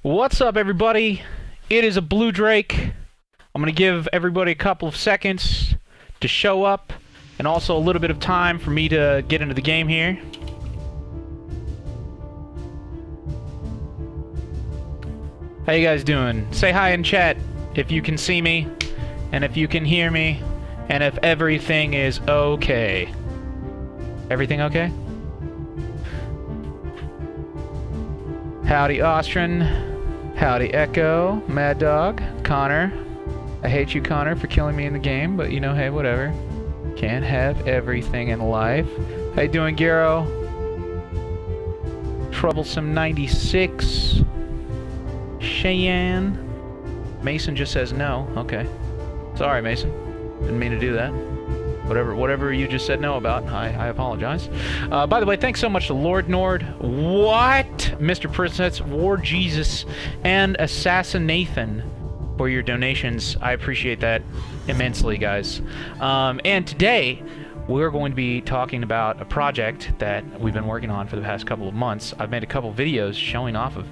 What's up, everybody? It is a Blue Drake. I'm going to give everybody a couple of seconds to show up, and also a little bit of time for me to get into the game here. How you guys doing? Say hi in chat if you can see me, and if you can hear me, and if everything is okay. Everything okay? Howdy, Austrin. Howdy, Echo, Mad Dog, Connor. I hate you, Connor, for killing me in the game, but you know, hey, whatever. Can't have everything in life. How you doing, Gero? Troublesome 96. Cheyenne. Mason just says no. Okay. Sorry, Mason. Didn't mean to do that. Whatever you just said no about, I apologize. By the way, thanks so much to Lord Nord, what? Mr. Princess, War Jesus, and Assassin Nathan for your donations. I appreciate that immensely, guys. And today, we're going to be talking about a project that we've been working on for the past couple of months. I've made a couple of videos showing off of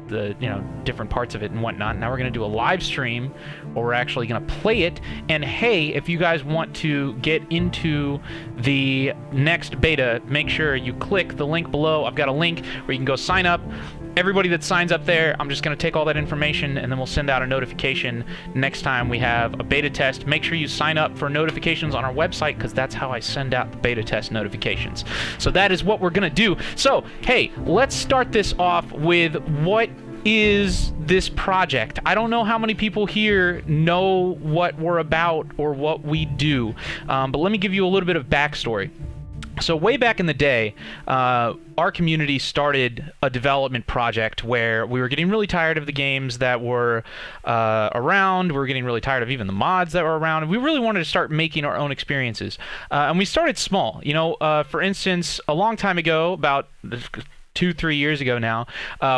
the different parts of it and whatnot. Now we're going to do a live stream where we're actually going to play it. And hey, if you guys want to get into the next beta, make sure you click the link below. I've got a link where you can go sign up. Everybody that signs up there, I'm just going to take all that information and then we'll send out a notification next time we have a beta test. Make sure you sign up for notifications on our website, because that's how I send out the beta test notifications. So that is what we're going to do. So, hey, let's start this off with what is this project. I don't know how many people here know what we're about or what we do, but let me give you a little bit of backstory. So way back in the day, our community started a development project where we were getting really tired of the games that were around. We were getting really tired of even the mods that were around. And we really wanted to start making our own experiences. And we started small. You know, for instance, a long time ago, about 2-3 years ago now,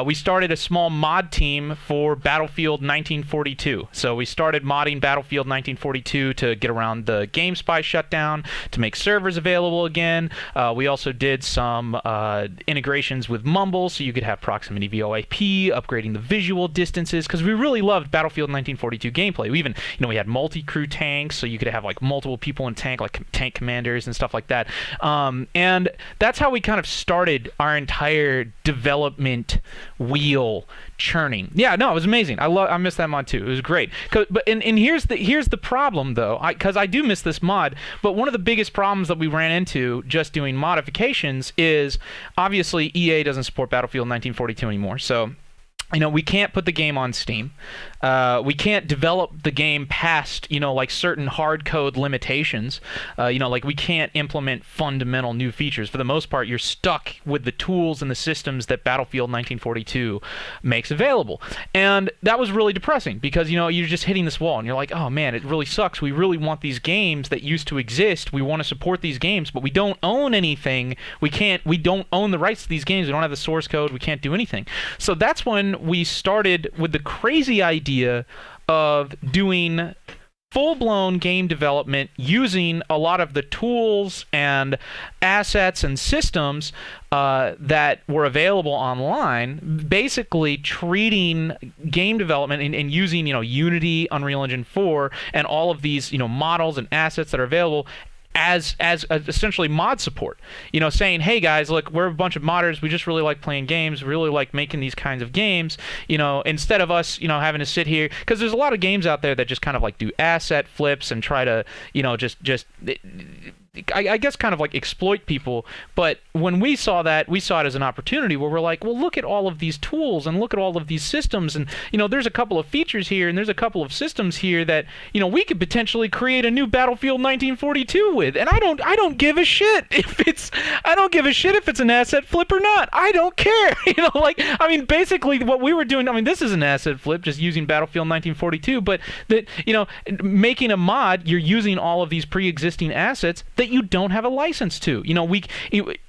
we started a small mod team for Battlefield 1942. So we started modding Battlefield 1942 to get around the GameSpy shutdown, to make servers available again. We also did some integrations with Mumble, so you could have proximity VoIP, upgrading the visual distances, because we really loved Battlefield 1942 gameplay. We even, we had multi-crew tanks, so you could have like multiple people in tank, like tank commanders and stuff like that. And that's how we kind of started our entire development wheel churning. Yeah, no, it was amazing. I missed that mod too. It was great. But here's the problem though, because I do miss this mod. But one of the biggest problems that we ran into just doing modifications is obviously EA doesn't support Battlefield 1942 anymore. So we can't put the game on Steam. We can't develop the game past, like certain hard code limitations. Like we can't implement fundamental new features. For the most part, you're stuck with the tools and the systems that Battlefield 1942 makes available. And that was really depressing because, you're just hitting this wall and you're like, oh man, it really sucks. We really want these games that used to exist. We want to support these games, but we don't own anything. We don't own the rights to these games. We don't have the source code. We can't do anything. So that's when we started with the crazy idea of doing full-blown game development using a lot of the tools and assets and systems that were available online, basically treating game development and using Unity, Unreal Engine 4, and all of these models and assets that are available as essentially mod support, saying, hey guys, look, we're a bunch of modders, we just really like playing games, we really like making these kinds of games, instead of us, having to sit here, because there's a lot of games out there that just kind of like do asset flips and try to, I guess kind of like exploit people. But when we saw that, we saw it as an opportunity where we're like, well, look at all of these tools and look at all of these systems, and there's a couple of features here and there's a couple of systems here that we could potentially create a new Battlefield 1942 with. And I don't give a shit if it's an asset flip or not. I don't care. Basically what we were doing, this is an asset flip, just using Battlefield 1942, but that making a mod, you're using all of these pre-existing assets that you don't have a license to.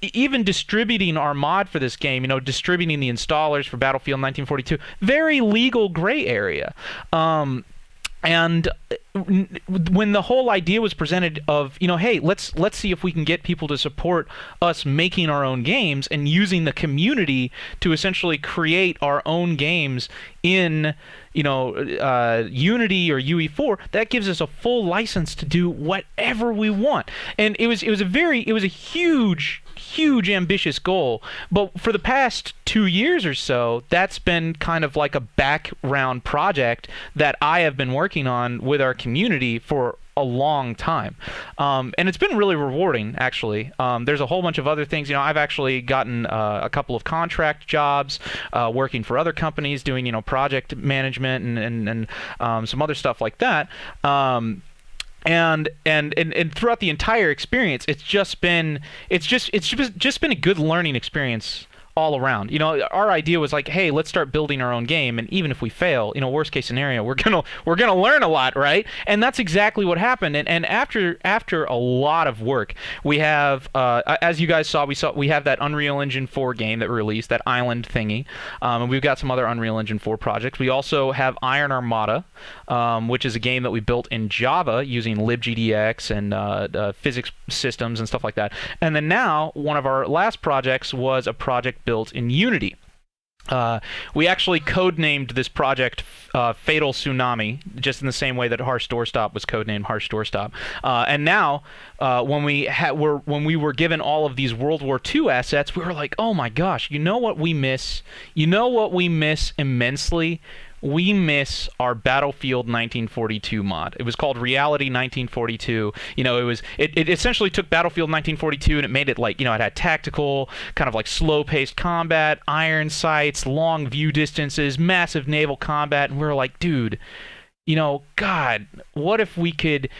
Even distributing our mod for this game, distributing the installers for Battlefield 1942, very legal gray area. And when the whole idea was presented of, hey, let's see if we can get people to support us making our own games and using the community to essentially create our own games in Unity or UE4, that gives us a full license to do whatever we want. And it was a huge ambitious goal, but for the past 2 years or so, that's been kind of like a background project that I have been working on with our community for a long time, and it's been really rewarding, actually. There's a whole bunch of other things. I've actually gotten a couple of contract jobs working for other companies, doing project management and some other stuff like that. And throughout the entire experience, it's just been a good learning experience all around. Our idea was like, hey, let's start building our own game, and even if we fail, worst case scenario, we're gonna learn a lot, right? And that's exactly what happened. And after a lot of work, we have, as you guys saw, we have that Unreal Engine 4 game that we released, that island thingy, and we've got some other Unreal Engine 4 projects. We also have Iron Armada, which is a game that we built in Java using libgdx and physics systems and stuff like that. And then now, one of our last projects was a project built in Unity. We actually codenamed this project Fatal Tsunami, just in the same way that Harsh Doorstop was codenamed Harsh Doorstop. And now, when we were given all of these World War II assets, we were like, oh my gosh, you know what we miss? You know what we miss immensely? We miss our Battlefield 1942 mod. It was called Reality 1942. It essentially took Battlefield 1942 and it made it like, it had tactical, kind of like slow-paced combat, iron sights, long view distances, massive naval combat, and we were like, dude, God, what if we could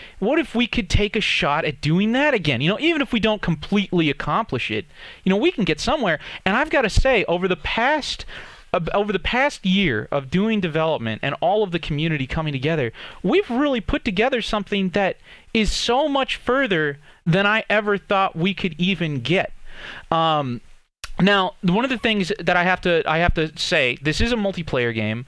take a shot at doing that again? Even if we don't completely accomplish it, we can get somewhere. And I've got to say, over the past year of doing development and all of the community coming together, we've really put together something that is so much further than I ever thought we could even get. Now, one of the things that I have to say, this is a multiplayer game.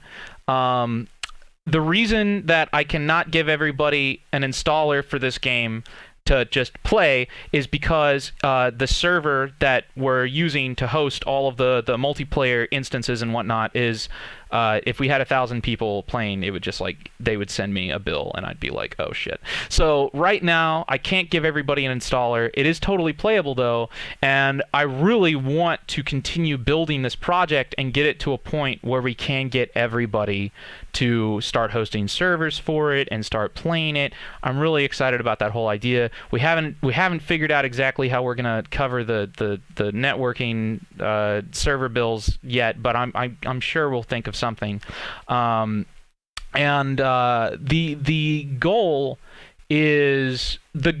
The reason that I cannot give everybody an installer for this game to just play is because the server that we're using to host all of the multiplayer instances and whatnot is, if we had 1,000 people playing, it would just like, they would send me a bill and I'd be like, oh shit. So right now, I can't give everybody an installer. It is totally playable though, and I really want to continue building this project and get it to a point where we can get everybody to start hosting servers for it and start playing it. I'm really excited about that whole idea. We haven't figured out exactly how we're gonna cover the networking server bills yet, but I'm sure we'll think of something. The goal is let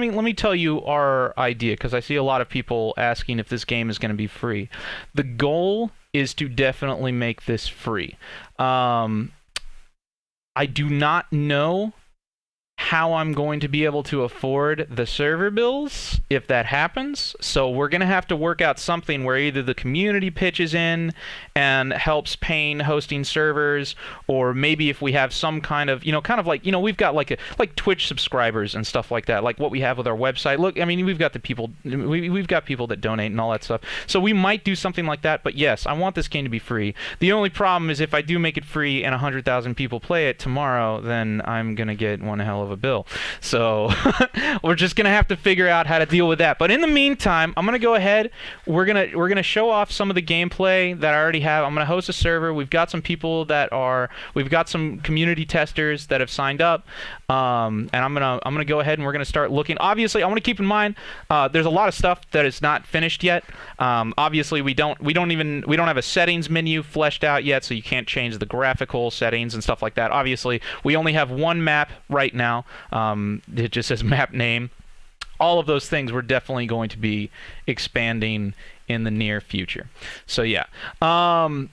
me tell you our idea, because I see a lot of people asking if this game is going to be free. The goal is to definitely make this free. I do not know how I'm going to be able to afford the server bills if that happens. So we're going to have to work out something where either the community pitches in and helps paying hosting servers, or maybe if we have some kind of, kind of like, we've got like Twitch subscribers and stuff like that, like what we have with our website. Look, I mean, we've got people that donate and all that stuff. So we might do something like that, but yes, I want this game to be free. The only problem is if I do make it free and 100,000 people play it tomorrow, then I'm going to get one hell of a bill. So we're just gonna have to figure out how to deal with that. But in the meantime, I'm gonna go ahead. We're gonna show off some of the gameplay that I already have. I'm gonna host a server. We've got some people we've got some community testers that have signed up, and I'm gonna go ahead and we're gonna start looking. Obviously, I want to keep in mind there's a lot of stuff that is not finished yet. Obviously, we don't have a settings menu fleshed out yet, so you can't change the graphical settings and stuff like that. Obviously, we only have one map right now. It just says map name. All of those things we're definitely going to be expanding in the near future. So yeah. All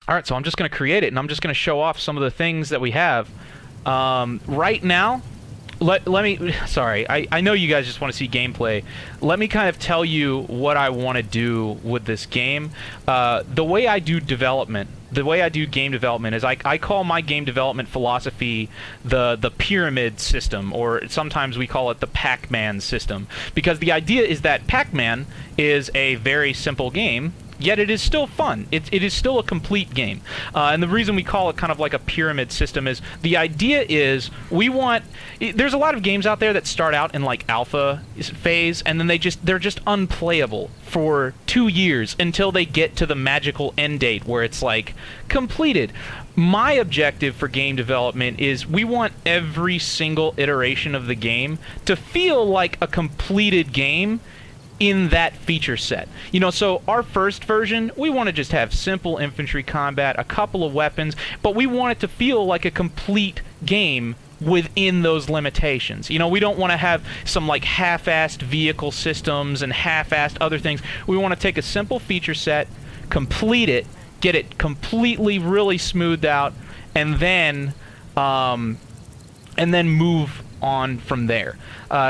right, so I'm just going to create it, and I'm just going to show off some of the things that we have. Right now, let me... Sorry, I know you guys just want to see gameplay. Let me kind of tell you what I want to do with this game. The way I do development the way I do game development is I call my game development philosophy the pyramid system, or sometimes we call it the Pac-Man system, because the idea is that Pac-Man is a very simple game, yet it is still fun. It is still a complete game. And the reason we call it kind of like a pyramid system is the idea is we want... There's a lot of games out there that start out in like alpha phase, and then they're just unplayable for 2 years until they get to the magical end date where it's like completed. My objective for game development is we want every single iteration of the game to feel like a completed game in that feature set. You know, so our first version, we want to just have simple infantry combat, a couple of weapons, but we want it to feel like a complete game within those limitations. You know, we don't want to have some like half-assed vehicle systems and half-assed other things. We want to take a simple feature set, complete it, get it completely really smoothed out, and then move on from there.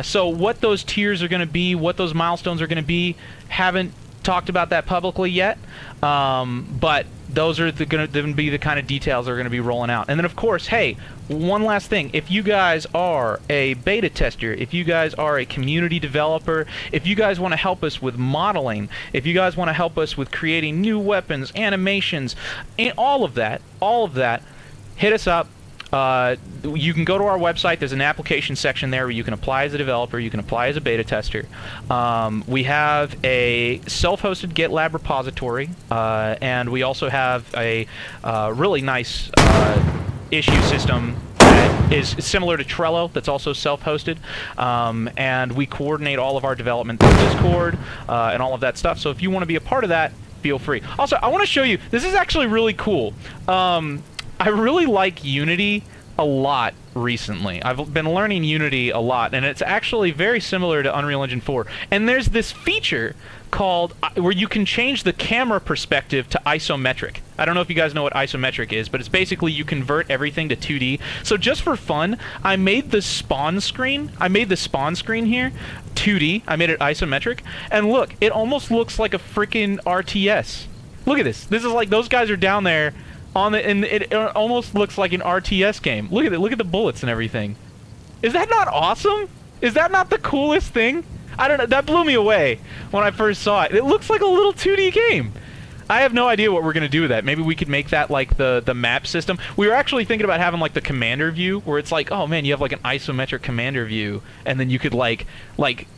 So what those tiers are going to be, what those milestones are going to be, haven't talked about that publicly yet, but those are going to be the kind of details that are going to be rolling out. And then, of course, hey, one last thing. If you guys are a beta tester, if you guys are a community developer, if you guys want to help us with modeling, if you guys want to help us with creating new weapons, animations, and all of that, hit us up. You can go to our website. There's an application section there where you can apply as a developer, you can apply as a beta tester. We have a self-hosted GitLab repository, and we also have a really nice issue system that is similar to Trello, that's also self-hosted, and we coordinate all of our development through Discord and all of that stuff. So if you want to be a part of that, feel free. Also, I want to show you, this is actually really cool. I really like Unity a lot recently. I've been learning Unity a lot, and it's actually very similar to Unreal Engine 4. And there's this feature called where you can change the camera perspective to isometric. I don't know if you guys know what isometric is, but it's basically you convert everything to 2D. So just for fun, I made the spawn screen. I made the spawn screen here 2D. I made it isometric, and look, it almost looks like a freaking RTS. Look at this. This is like those guys are down there on the, and it almost looks like an RTS game. Look at it. Look at the bullets and everything. Is that not awesome? Is that not the coolest thing? I don't know. That blew me away when I first saw it. It looks like a little 2D game. I have no idea what we're gonna do with that. Maybe we could make that like the map system. We were actually thinking about having like the commander view, where it's like, oh man, you have like an isometric commander view, and then you could like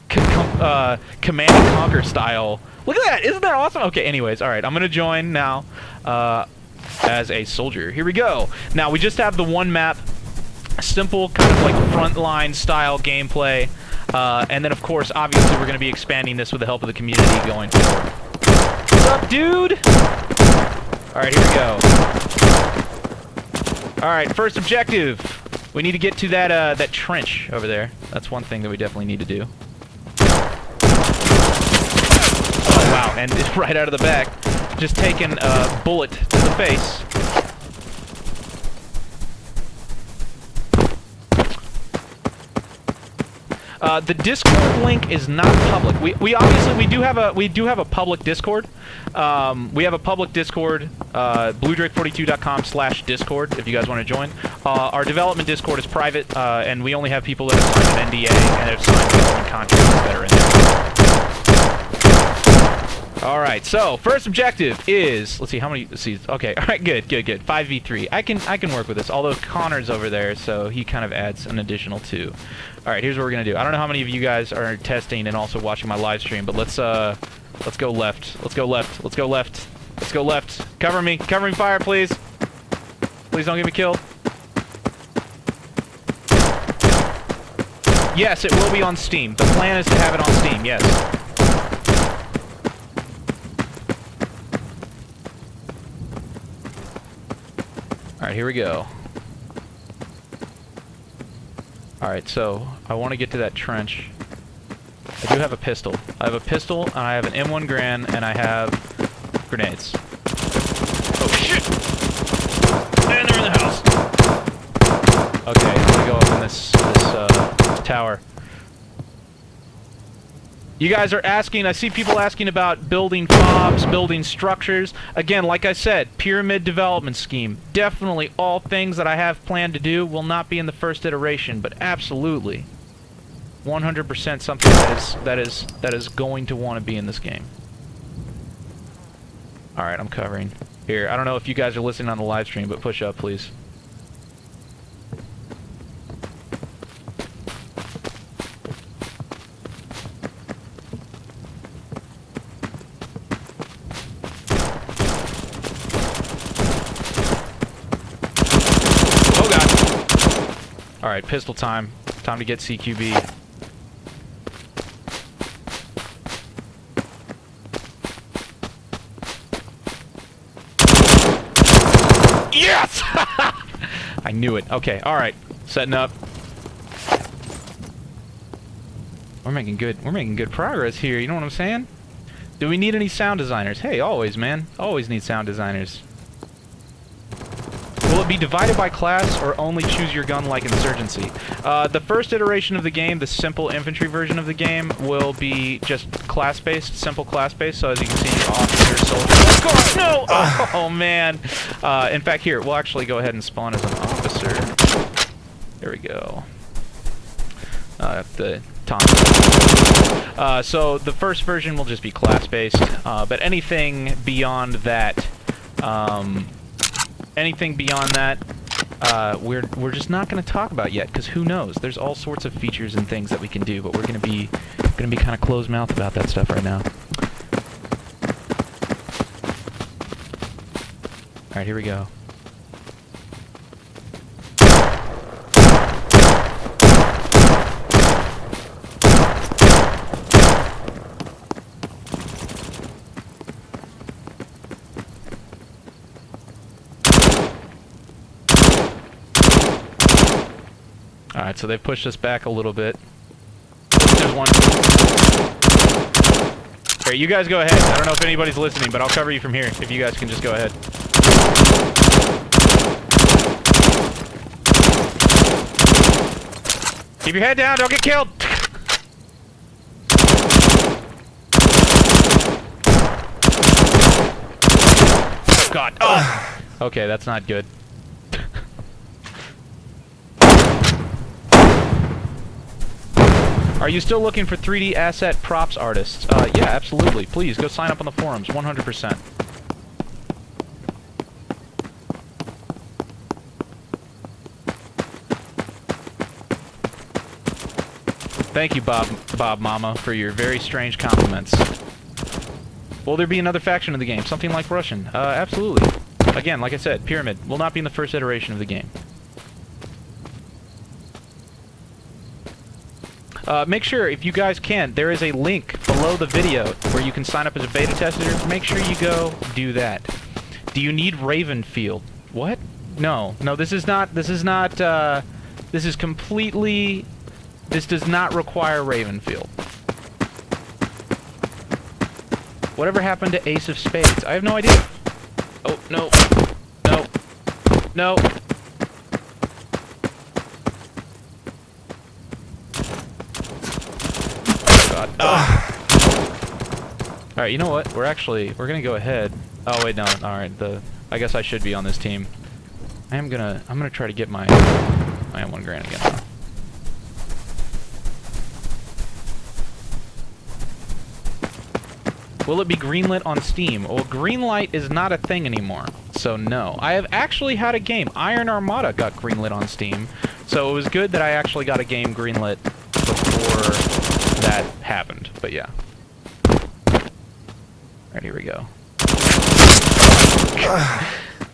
command and conquer style. Look at that! Isn't that awesome? Okay, anyways, all right, I'm gonna join now as a soldier. Here we go. Now we just have the one map, simple kind of like frontline style gameplay, and then of course, obviously, we're gonna be expanding this with the help of the community going forward. What's up, dude? Alright, here we go. Alright, first objective. We need to get to that that trench over there. That's one thing that we definitely need to do. Oh, wow, and it's right out of the back. Just taking a bullet to the face. The Discord link is not public. We obviously do have a public Discord. We have a public Discord, bluedrake42.com/discord if you guys want to join. Our development Discord is private, and we only have people that have signed an NDA and have signed development contracts that are in there. All right, so first objective is, let's see how many. Let's see. Okay, all right, good. 5v3. I can work with this. Although Connor's over there, so he kind of adds an additional 2. All right, here's what we're gonna do. I don't know how many of you guys are testing and also watching my live stream, but let's go left. Let's go left. Let's go left. Let's go left. Cover me fire, please. Please don't get me killed. Yes, it will be on Steam. The plan is to have it on Steam. Yes. Alright, here we go. Alright, so I want to get to that trench. I do have a pistol. I have a pistol, and I have an M1 Garand, and I have grenades. Oh shit! And they're in the house! Okay, I'm gonna go up in this tower. You guys are asking, I see people asking about building fobs, building structures. Again, like I said, pyramid development scheme. Definitely all things that I have planned to do will not be in the first iteration, but absolutely 100% something that is going to want to be in this game. Alright, I'm covering. Here, I don't know if you guys are listening on the live stream, but push up, please. Alright, pistol time. Time to get CQB. Yes! I knew it. Okay, alright. Setting up. We're making good progress here, you know what I'm saying? Do we need any sound designers? Hey, always, man. Always need sound designers. Will it be divided by class or only choose your gun like Insurgency? The first iteration of the game, the simple infantry version of the game, will be just class-based, simple class-based. So as you can see, officer, soldier. Of course, no! Oh man. In fact, here we'll actually go ahead and spawn as an officer. There we go. The Tom. So the first version will just be class-based, but anything beyond that. Anything beyond that, we're just not going to talk about yet, because who knows? There's all sorts of features and things that we can do, but we're going to be kind of closed-mouthed about that stuff right now. All right, here we go. Alright, so they've pushed us back a little bit. There's one. Here, you guys go ahead. I don't know if anybody's listening, but I'll cover you from here, if you guys can just go ahead. Keep your head down, don't get killed! Oh, God. Oh! Okay, that's not good. Are you still looking for 3D asset props artists? Yeah, absolutely. Please, go sign up on the forums, 100%. Thank you, Bob Mama, for your very strange compliments. Will there be another faction in the game? Something like Russian? Absolutely. Again, like I said, Pyramid will not be in the first iteration of the game. Make sure, if you guys can, there is a link below the video where you can sign up as a beta tester. Make sure you go do that. Do you need Ravenfield? What? No. No, this is completely... This does not require Ravenfield. Whatever happened to Ace of Spades? I have no idea. Oh, no. No. No. Alright, you know what? We're gonna go ahead. Oh wait, no. Alright, I guess I should be on this team. I'm gonna try to get my M1 Garand again. Will it be greenlit on Steam? Well, greenlight is not a thing anymore, so no. I have actually had a game. Iron Armada got greenlit on Steam, so it was good that I actually got a game greenlit before that happened, but yeah. Alright, here we go.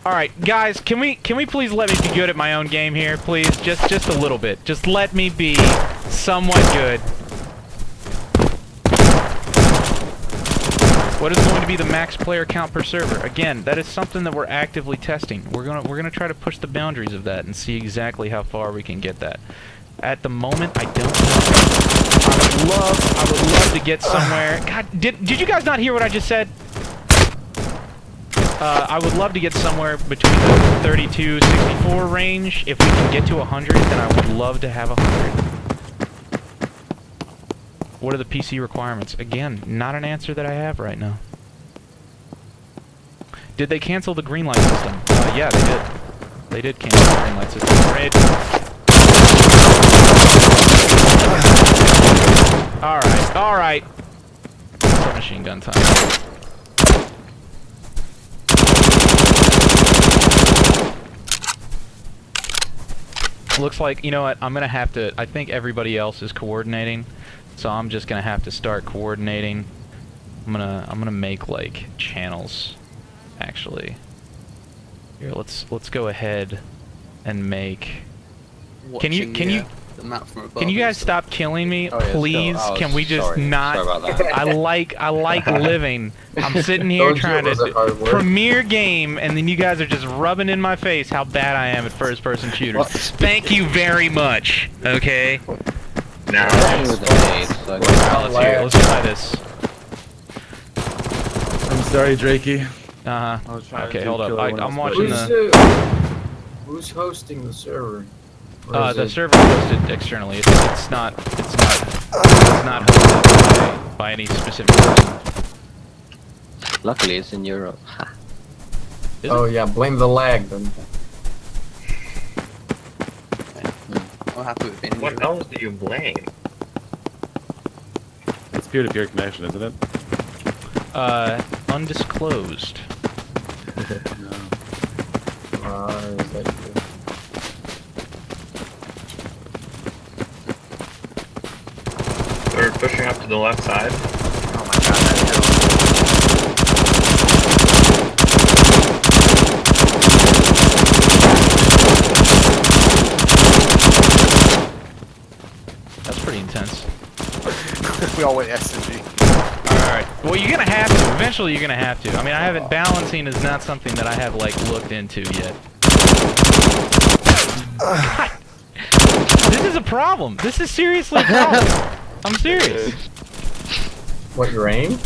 Alright, guys, can we please let me be good at my own game here, please? Just a little bit. Just let me be somewhat good. What is going to be the max player count per server? Again, that is something that we're actively testing. We're gonna try to push the boundaries of that and see exactly how far we can get that. At the moment, I don't know. I would love to get somewhere. God, did you guys not hear what I just said? I would love to get somewhere between the 32-64 range. If we can get to 100, then I would love to have 100. What are the PC requirements? Again, not an answer that I have right now. Did they cancel the green light system? Yeah, they did. They did cancel the green light system. Red. Alright, alright. Submachine gun time. Looks like, you know what, I'm gonna have to, I think everybody else is coordinating, so I'm just gonna have to start coordinating. I'm gonna make, like, channels, actually. Here, let's go ahead and make... Can you the map from above? Can you guys stop killing me, Oh, yeah, please? still, Can we just sorry. not? Sorry about that. I like living. I'm sitting here trying to premiere game, and then you guys are just rubbing in my face how bad I am at first-person shooters. What? Thank you very much. Okay. Now, With the nades, so Let's hear it. Let's try this. I'm sorry, Drakey. Uh I was huh. trying Okay, to hold up. kill everyone I'm else, watching but- the. Who's hosting the server? Or is The it- server is hosted externally. It's not hosted by any specific person. luckily it's in Europe. Is Oh yeah, blame the lag then. I'm happy with being in what Europe. else do you blame? It's peer-to-peer connection, isn't it? Undisclosed. No. Is that true? We're pushing up to the left side. Oh my god, that That's pretty intense. We all went SMG. Alright. Well, you're gonna have to. Eventually, you're gonna have to. I mean, I haven't. Balancing is not something that I have, like, looked into yet. God. This is a problem. This is seriously a problem. I'm serious. What, your aim?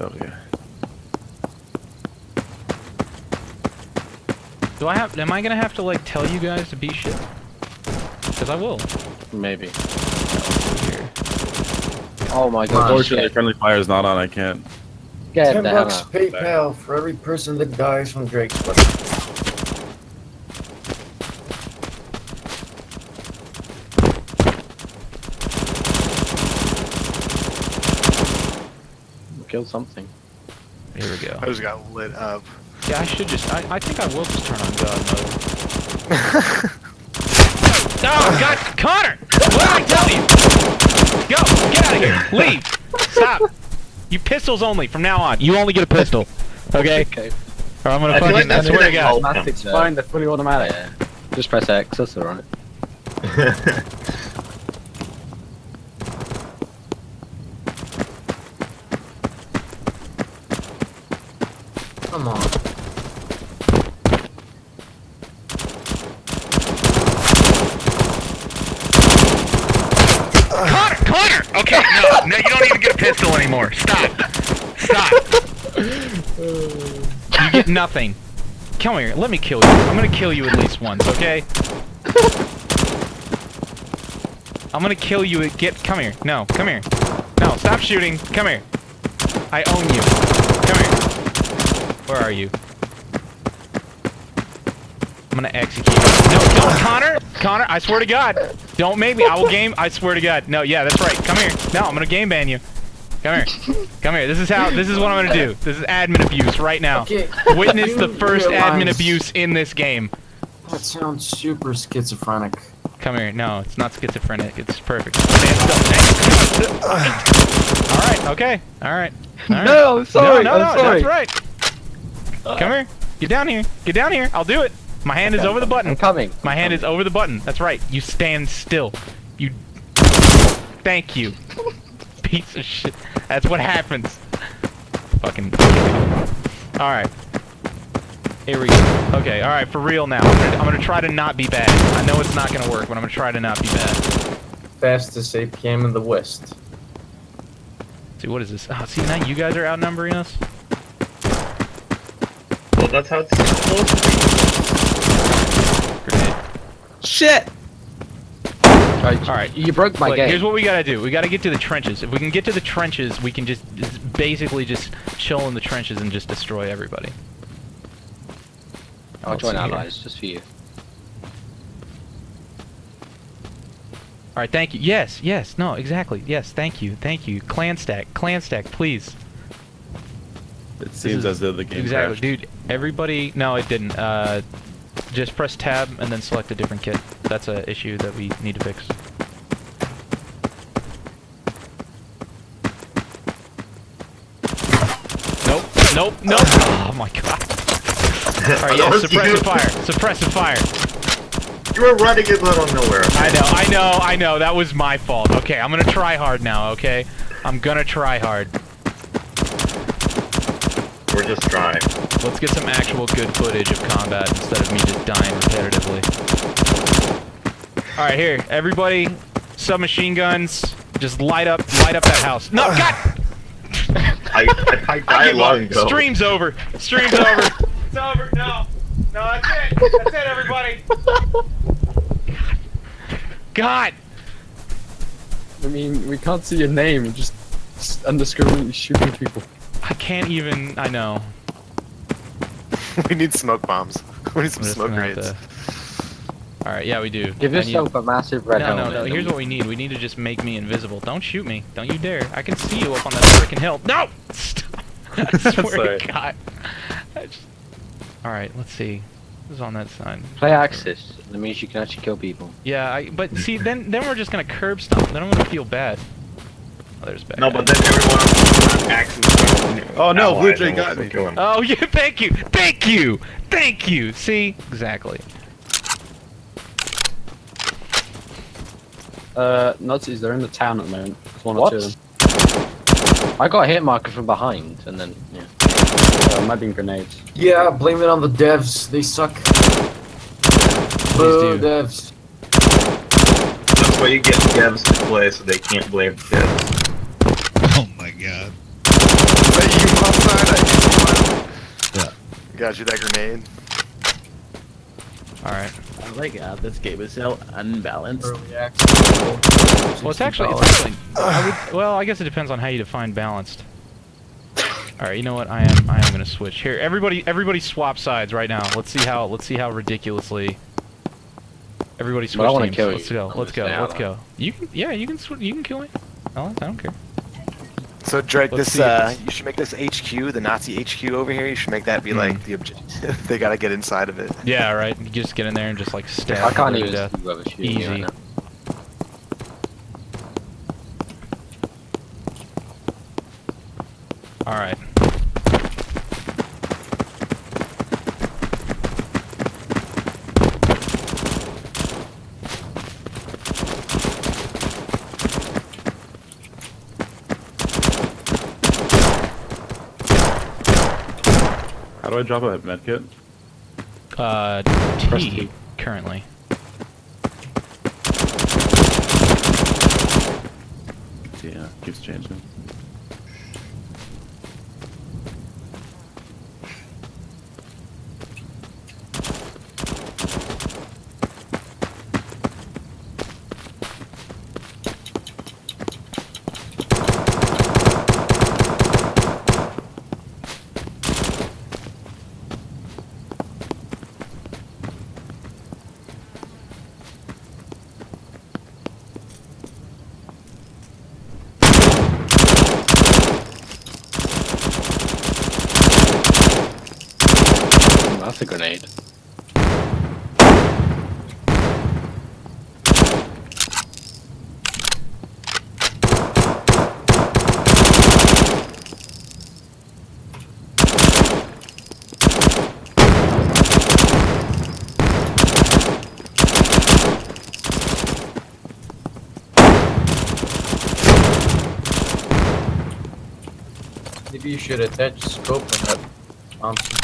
Oh yeah. Do I have? Am I gonna have to, like, tell you guys to beat shit? Because I will. maybe. Here. Oh my god. Unfortunately, friendly fire is not on. I can't. Get $10 the hell out. PayPal for every person that dies from Drake's weapon. Kill something. Here we go. I just got lit up. Yeah, I should just. I think I will just turn on God mode. Oh God, Connor! What did I tell you? Go, get out of here. Leave. Stop. You pistols only from now on. You only get a pistol. Okay? Okay. Or I'm gonna I feel fucking. like I that's swear to gonna God. help. Automatic's fine, they're fully automatic. Yeah. Just press X, that's alright. Come on. Connor! Okay, no, you don't even get a pistol anymore. Stop. You get nothing. Come here, let me kill you. I'm gonna kill you at least once, okay? I'm gonna kill you. Come here. No, come here. No, stop shooting. Come here. I own you. Come here. Where are you? I'm gonna execute you. No, don't, Connor! Connor, I swear to God. Don't make me. I will game. I swear to God. No, yeah, that's right. Come here. No, I'm gonna game ban you. Come here. Come here. This is what I'm gonna do. This is admin abuse right now. Okay. Witness the You first admin realize abuse in this game. That sounds super schizophrenic. Come here. No, it's not schizophrenic. It's perfect. Stand still. Alright, okay. Alright. No, I'm sorry, No, I'm sorry. that's right. Come here. Get down here. Get down here. I'll do it. My hand is over the button. I'm coming. My hand is over the button. That's right. You stand still. You. Thank you. Piece of shit. That's what happens. Fucking. Alright. Here we go. Okay, alright, for real now. I'm gonna try to not be bad. I know it's not gonna work, but I'm gonna try to not be bad. Fastest APM in the West. See, what is this? Oh, see, now you guys are outnumbering us? Well, that's how it's supposed to be. shit! Alright. You broke my Look, game. here's what we gotta do. We gotta get to the trenches. If we can get to the trenches, we can just basically just chill in the trenches and just destroy everybody. I'll Let's join see here. allies, just for you. Alright, thank you. Yes, yes, no, exactly. Yes, thank you, thank you. Clan stack, please. It seems as though the game Exactly, crashed. dude. Everybody, no, it didn't. Just press tab and then select a different kit. That's an issue that we need to fix. Nope, nope, nope. Oh my god. Alright, yeah, suppressive fire. Suppressive fire. You were running in the middle of nowhere. I know. That was my fault. Okay, I'm gonna try hard now, okay? I'm gonna try hard. We're just trying. Let's get some actual good footage of combat instead of me just dying repetitively. Alright, here. Everybody, submachine guns. Just light up that house. No, God! I died long ago. Stream's over. Stream's over. It's over. No. No, that's it. That's it, everybody. God. I mean, we can't see your name. You're just indiscriminately shooting people. I can't even. I know. We need smoke bombs. We need some I'm just smoke gonna have grenades. to- Alright, yeah, we do. Give I need- yourself a massive red No, helmet. no. and Here's then- what we need. We need to just make me invisible. Don't shoot me. Don't you dare. I can see you up on that freaking hill. No! Stop. I swear Sorry. to God. Alright, let's see. Who's on that side? Play Axis. That means you can actually kill people. Yeah, but see, then we're just gonna curb stomp. Then I'm gonna feel bad. Oh, there's bad. No, guy. but then everyone axes. Oh, no, Blue allies Jay and got we'll me. kill him. Oh, yeah, thank you! Thank you! Thank you! See? Exactly. Nazis, they're in the town at the moment. There's one or two of them. I got a hit marker from behind, and then, yeah. Might be grenades. Yeah, blame it on the devs. They suck. do. Boo, devs. That's why you get devs to play so they can't blame devs. Oh my god. Is that you, Mossad? Yeah. Got you that grenade. Alright. I like how this game is so unbalanced. Early access. Well, it's actually, well, I guess it depends on how you define balanced. All right, you know what? I am gonna switch here. Everybody swap sides right now. Let's see how ridiculously. Everybody switch But I wanna teams. kill Let's you. go. I'm Let's just go. an Let's ally. go. You can, yeah, you can kill me. I don't care. So Drake, Let's this see if you should make this HQ, the Nazi HQ over here. You should make that be like the objective. They gotta get inside of it. Yeah, right. You just get in there and just like stab I can't people even to death. see whoever's shooting me Easy. right now. All right. How do I drop a medkit? Press T T. currently. Yeah, keeps changing. That's a grenade. Maybe you should attach scope on that Thompson.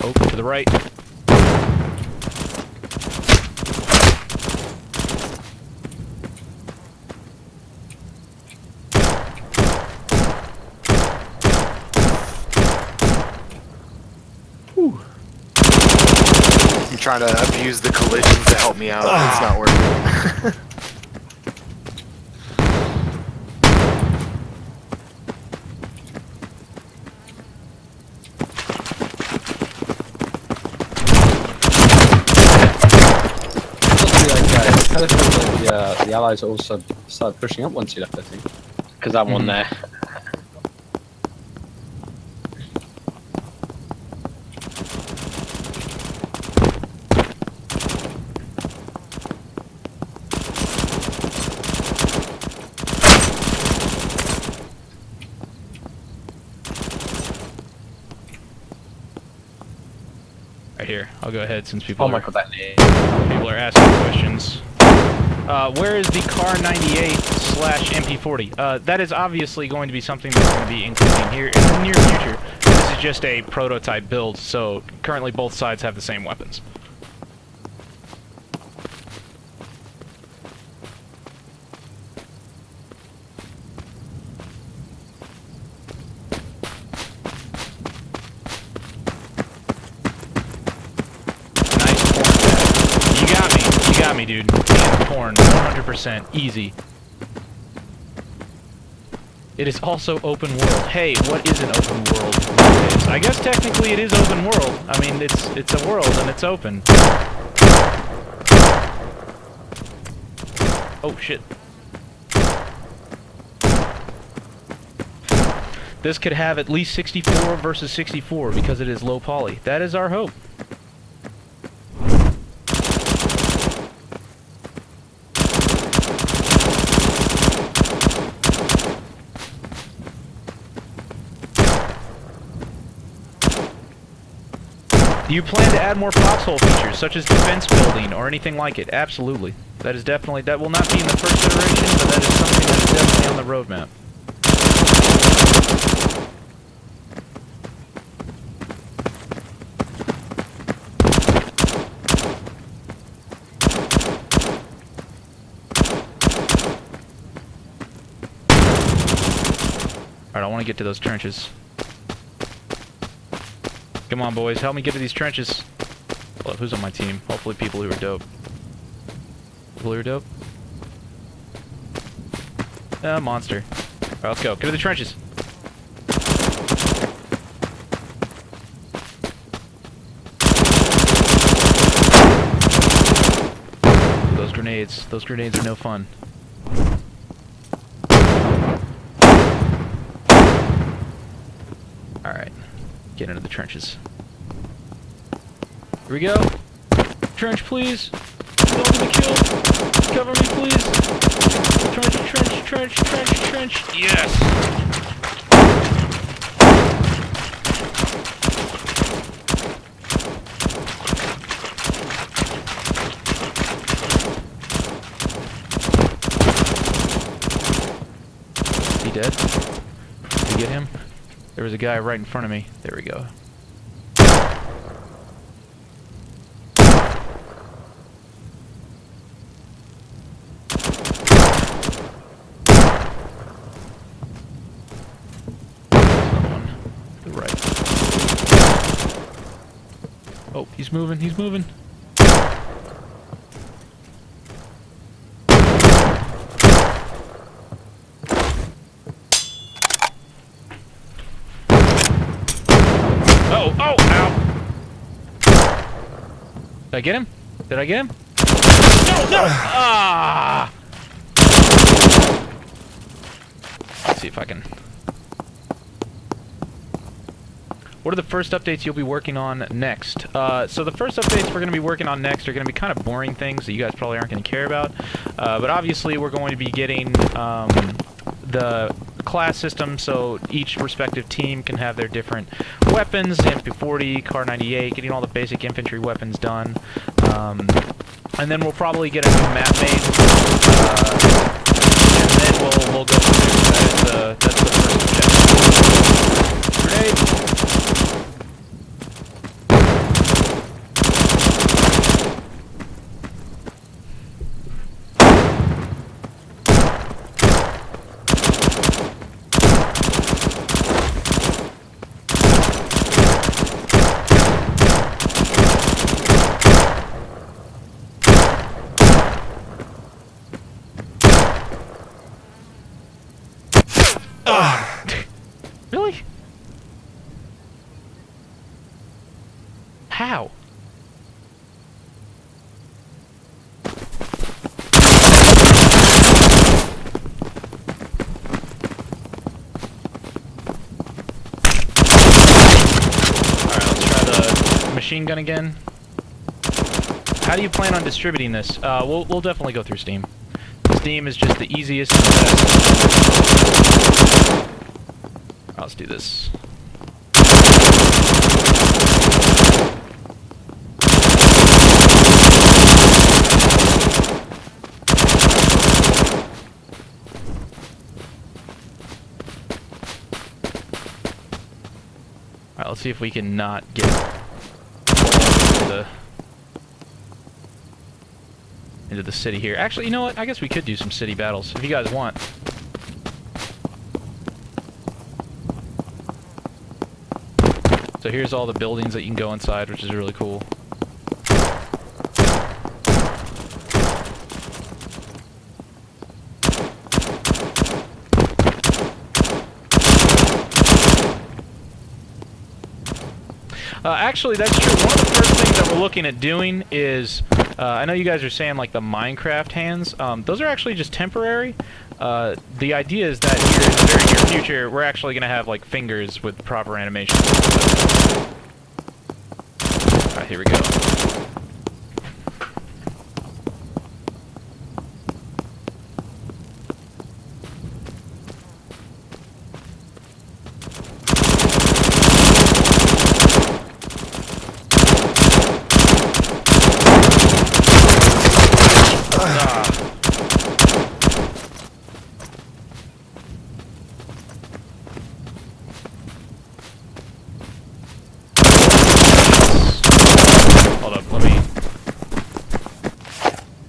Oh, to the right. trying to abuse the collisions to help me out. It's not working. The allies also started pushing up once you left, I think. Because that one there. Right here. I'll go ahead since people Oh my are, god, that name. people are asking questions. Where is the Car 98/MP40? That is obviously going to be something that's going to be including here in the near future. This is just a prototype build, so currently both sides have the same weapons. You got me, dude. And porn, 100%, easy. It is also open world. Hey, what is an open world nowadays? I guess technically it is open world. I mean, it's a world and it's open. Oh shit. This could have at least 64 versus 64 because it is low poly. That is our hope. Do you plan to add more foxhole features, such as defense building or anything like it? Absolutely. That is definitely, that will not be in the first iteration, but that is something that is definitely on the roadmap. Alright, I want to get to those trenches. Come on, boys, help me get to these trenches. Well, who's on my team? Hopefully people who are dope. People who are dope? Monster. Alright, let's go. Get to the trenches. Those grenades. Those grenades are no fun. Alright. Get into the trenches. Here we go. Trench, please. Don't get me killed. Cover me, please. Trench, trench, trench, trench, trench. Yes. Is he dead? Did we get him? There was a guy right in front of me. There we go. Another one. To the right. Oh, he's moving, he's moving. Oh, oh, ow! Did I get him? Did I get him? No, no! Ah! Let's see if I can... What are the first updates you'll be working on next? So the first updates we're going to be working on next are going to be kind of boring things that you guys probably aren't going to care about. But obviously we're going to be getting the class system, so each respective team can have their different weapons, MP40, Car 98, getting all the basic infantry weapons done. And then we'll probably get a new map made. And then we'll go from there. That's the first objective. Grenade! Really? How? Machine gun again. How do you plan on distributing this? We'll definitely go through Steam. Steam is just the easiest and the best. Let's do this. Alright, let's see if we can not get into the city here. Actually, you know what? I guess we could do some city battles if you guys want. So here's all the buildings that you can go inside, which is really cool. Actually, that's true. One of the first things that we're looking at doing is, I know you guys are saying like the Minecraft hands. Those are actually just temporary. The idea is that here in the very near future, we're actually going to have like fingers with proper animation. Alright, here we go.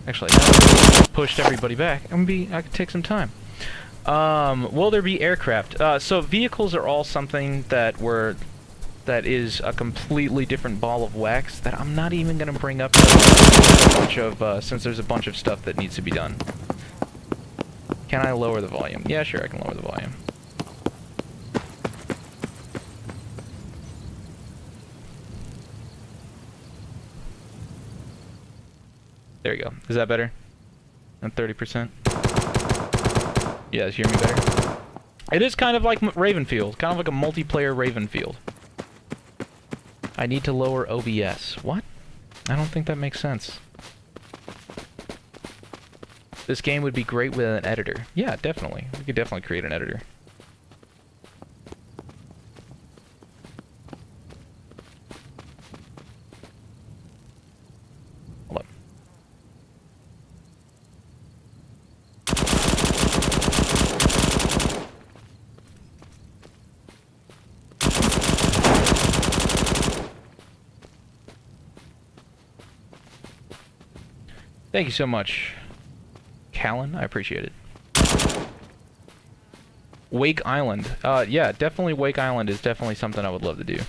Actually, now that I've pushed everybody back, I could take some time. Will there be aircraft? So vehicles are all something that is a completely different ball of wax that I'm not even gonna bring up since there's a bunch of stuff that needs to be done. Can I lower the volume? Yeah, sure, I can lower the volume. There you go. Is that better? Than 30%? Yeah, you hear me better? It is kind of like Ravenfield. Kind of like a multiplayer Ravenfield. I need to lower OBS. What? I don't think that makes sense. This game would be great with an editor. Yeah, definitely. We could definitely create an editor. Thank you so much, Callan. I appreciate it. Wake Island. Yeah, definitely Wake Island is definitely something I would love to do.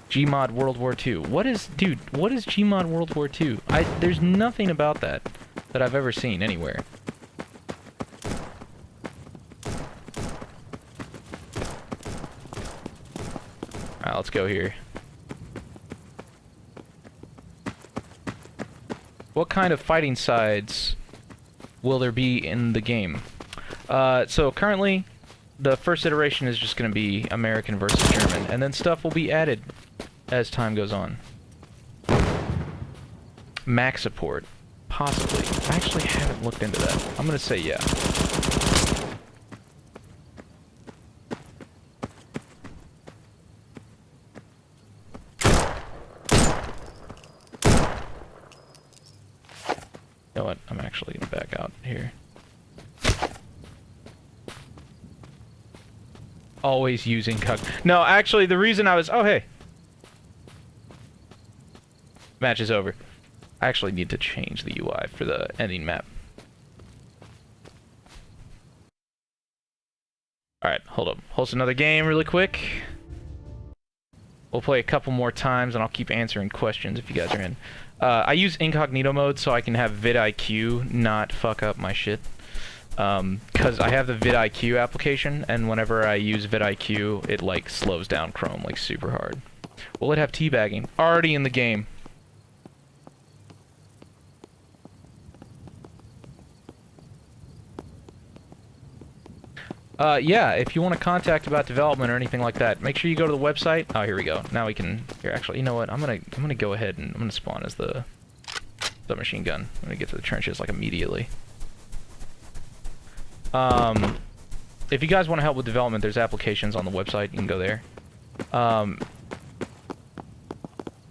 Gmod World War II. What is Gmod World War II? There's nothing about that I've ever seen anywhere. Alright, let's go here. What kind of fighting sides will there be in the game? So currently, the first iteration is just going to be American versus German, and then stuff will be added as time goes on. Mac support. Possibly. I actually haven't looked into that. I'm going to say yeah. You know what? I'm actually gonna back out here. Always using cuck. No, actually, the reason I was... Oh, hey. Match is over. I actually need to change the UI for the ending map. Alright, hold up. Host another game really quick. We'll play a couple more times, and I'll keep answering questions if you guys are in. I use incognito mode so I can have vidIQ not fuck up my shit. because I have the vidIQ application, and whenever I use vidIQ, it like slows down Chrome like super hard. Will it have teabagging? Already in the game. Yeah, if you want to contact about development or anything like that, make sure you go to the website. Oh, here we go. Now we can. Here, actually, you know what? I'm gonna go ahead and I'm gonna spawn as the submachine gun. I'm gonna get to the trenches like immediately. If you guys want to help with development, there's applications on the website. You can go there.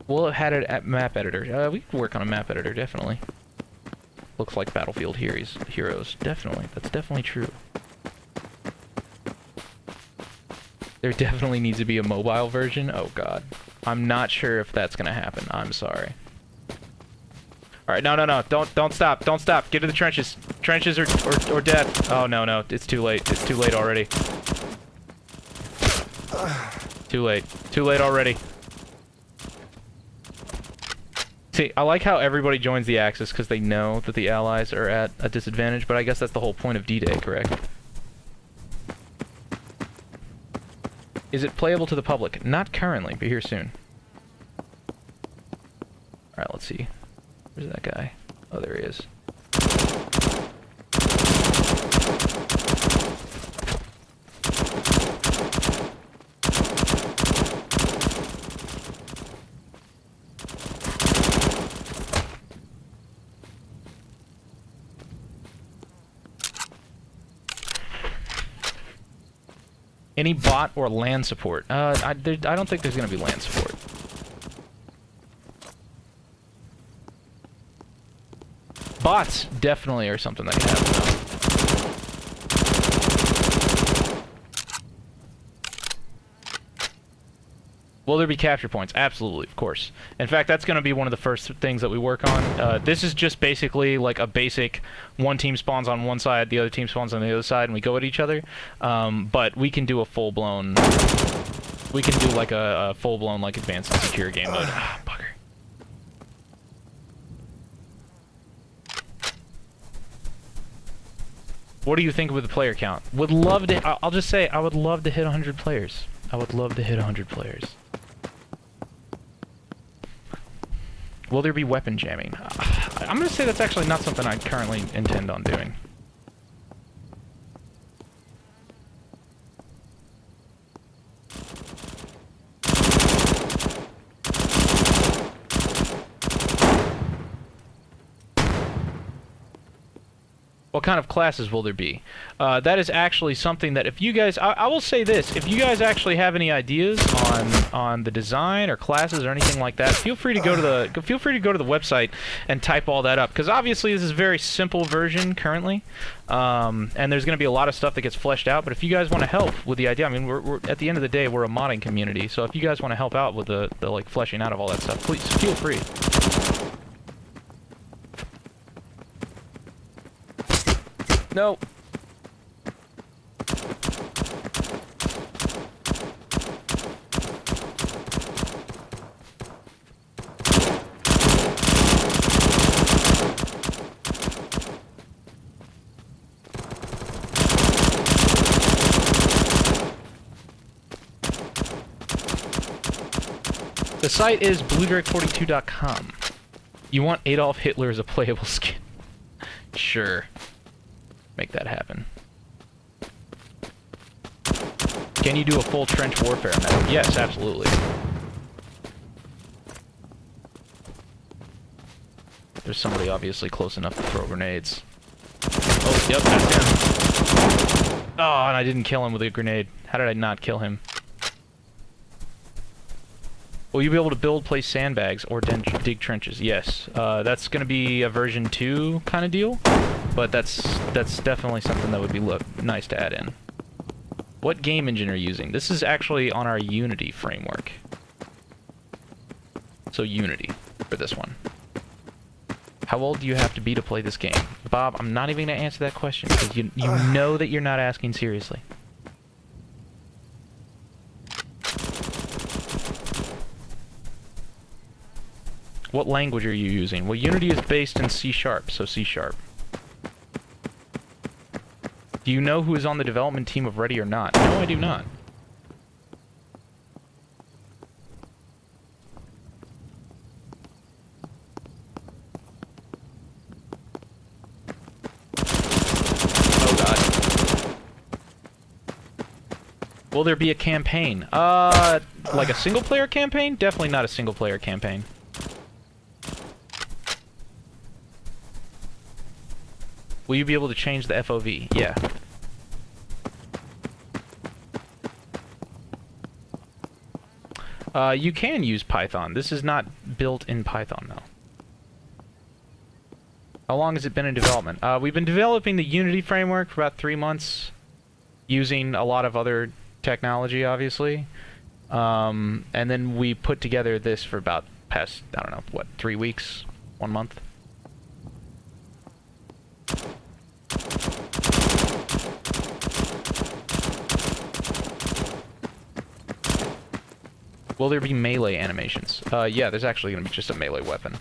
We'll have had it at map editor. We can work on a map editor, definitely. Looks like Battlefield Heroes. Definitely. That's definitely true. There definitely needs to be a mobile version. Oh god. I'm not sure if that's gonna happen. I'm sorry. Alright, no. Don't stop. Don't stop. Get to the trenches. Trenches or death. Oh no. It's too late. It's too late already. Too late. Too late already. See, I like how everybody joins the Axis because they know that the Allies are at a disadvantage, but I guess that's the whole point of D-Day, correct? Is it playable to the public? Not currently, but here soon. Alright, let's see. Where's that guy? Oh, there he is. Any bot or land support? I don't think there's gonna be land support. Bots definitely are something that can happen though. Will there be capture points? Absolutely, of course. In fact, that's going to be one of the first things that we work on. This is just basically like a basic one team spawns on one side, the other team spawns on the other side, and we go at each other. But we can do a full-blown... We can do like a full-blown like advanced and secure game mode. Ah, bugger. What do you think with the player count? Would love to... I'll just say, I would love to hit 100 players. I would love to hit 100 players. Will there be weapon jamming? I'm going to say that's actually not something I currently intend on doing. What kind of classes will there be? That is actually something that if you guys... I will say this. If you guys actually have any ideas on the design or classes or anything like that, feel free to go to the website and type all that up. Because obviously this is a very simple version currently. And there's going to be a lot of stuff that gets fleshed out. But if you guys want to help with the idea... I mean, we're at the end of the day, we're a modding community. So if you guys want to help out with the like fleshing out of all that stuff, please feel free. No. The site is bluedrake42.com. You want Adolf Hitler as a playable skin? Sure. Make that happen. Can you do a full trench warfare map? Yes, absolutely. There's somebody obviously close enough to throw grenades. Oh, yep, that's him. Oh, and I didn't kill him with a grenade. How did I not kill him? Will you be able to build, place sandbags, or dig trenches? Yes. That's going to be a version 2 kind of deal, but that's definitely something that would be nice to add in. What game engine are you using? This is actually on our Unity framework. So Unity for this one. How old do you have to be to play this game? Bob, I'm not even going to answer that question because you know that you're not asking seriously. What language are you using? Well, Unity is based in C#, so C#. Do you know who is on the development team of Ready or Not? No, I do not. Oh god. Will there be a campaign? Like a single-player campaign? Definitely not a single-player campaign. Will you be able to change the FOV? Yeah. You can use Python. This is not built in Python, though. How long has it been in development? We've been developing the Unity framework for about 3 months, using a lot of other technology, obviously. And then we put together this for about past, I don't know, what, 3 weeks? 1 month? Will there be melee animations? Yeah, there's actually going to be just a melee weapon.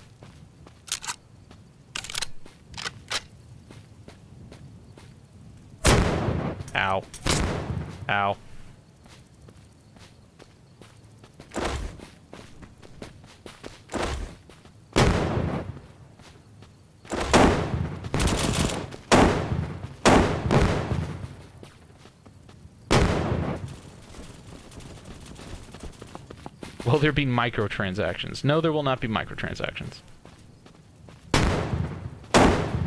Ow. Ow. Will there be microtransactions? No, there will not be microtransactions.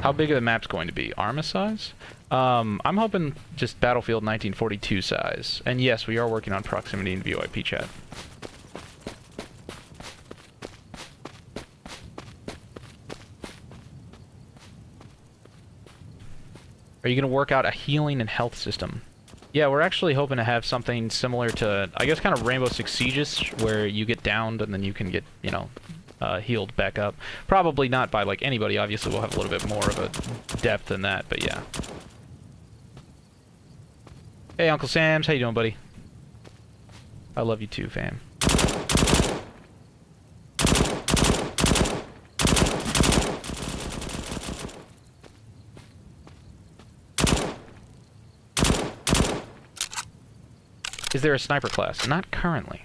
How big are the maps going to be? Arma size? I'm hoping just Battlefield 1942 size. And yes, we are working on proximity and VoIP chat. Are you going to work out a healing and health system? Yeah, we're actually hoping to have something similar to, I guess, kind of Rainbow Six Siege, where you get downed and then you can get, you know, healed back up. Probably not by, like, anybody. Obviously, we'll have a little bit more of a depth than that, but yeah. Hey, Uncle Sam's. How you doing, buddy? I love you too, fam. Is there a sniper class? Not currently.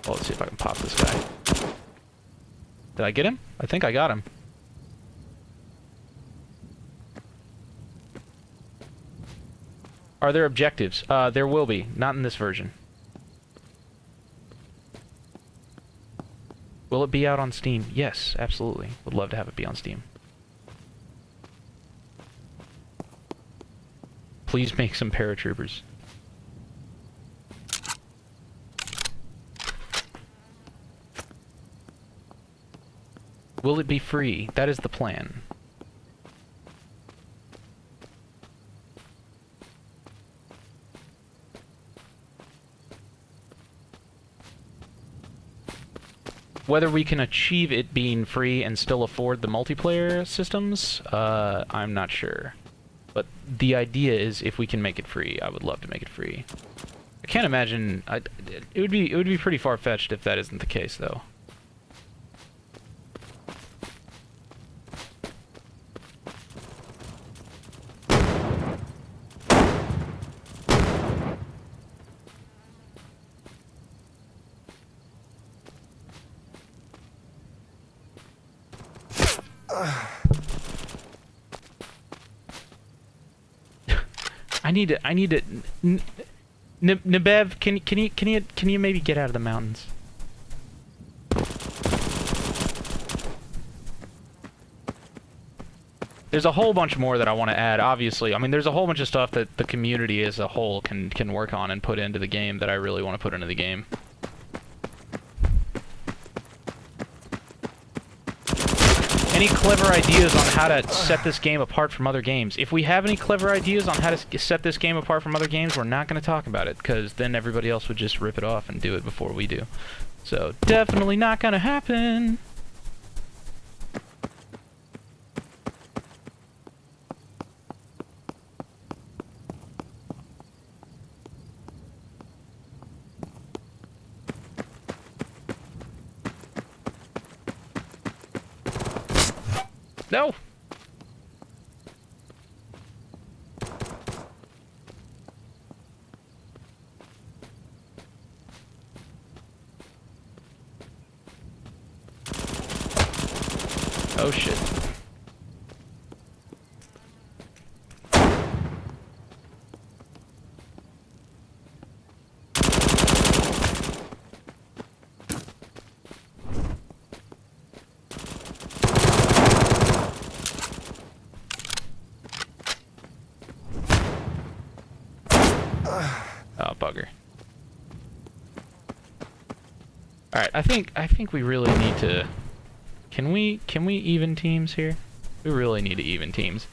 Well, let's see if I can pop this guy. Did I get him? I think I got him. Are there objectives? There will be. Not in this version. Will it be out on Steam? Yes, absolutely. Would love to have it be on Steam. Please make some paratroopers. Will it be free? That is the plan. Whether we can achieve it being free and still afford the multiplayer systems, I'm not sure. But the idea is, if we can make it free, I would love to make it free. I can't imagine. It would be pretty far-fetched if that isn't the case, though. I need to. Nebev, can you maybe get out of the mountains? There's a whole bunch more that I want to add, obviously. I mean, there's a whole bunch of stuff that the community as a whole can work on and put into the game that I really want to put into the game. Any clever ideas on how to set this game apart from other games? If we have any clever ideas on how to set this game apart from other games, we're not going to talk about it, because then everybody else would just rip it off and do it before we do. So, definitely not going to happen. No! Oh shit. Oh, bugger. Alright, I think we really need to... Can we even teams here? We really need to even teams.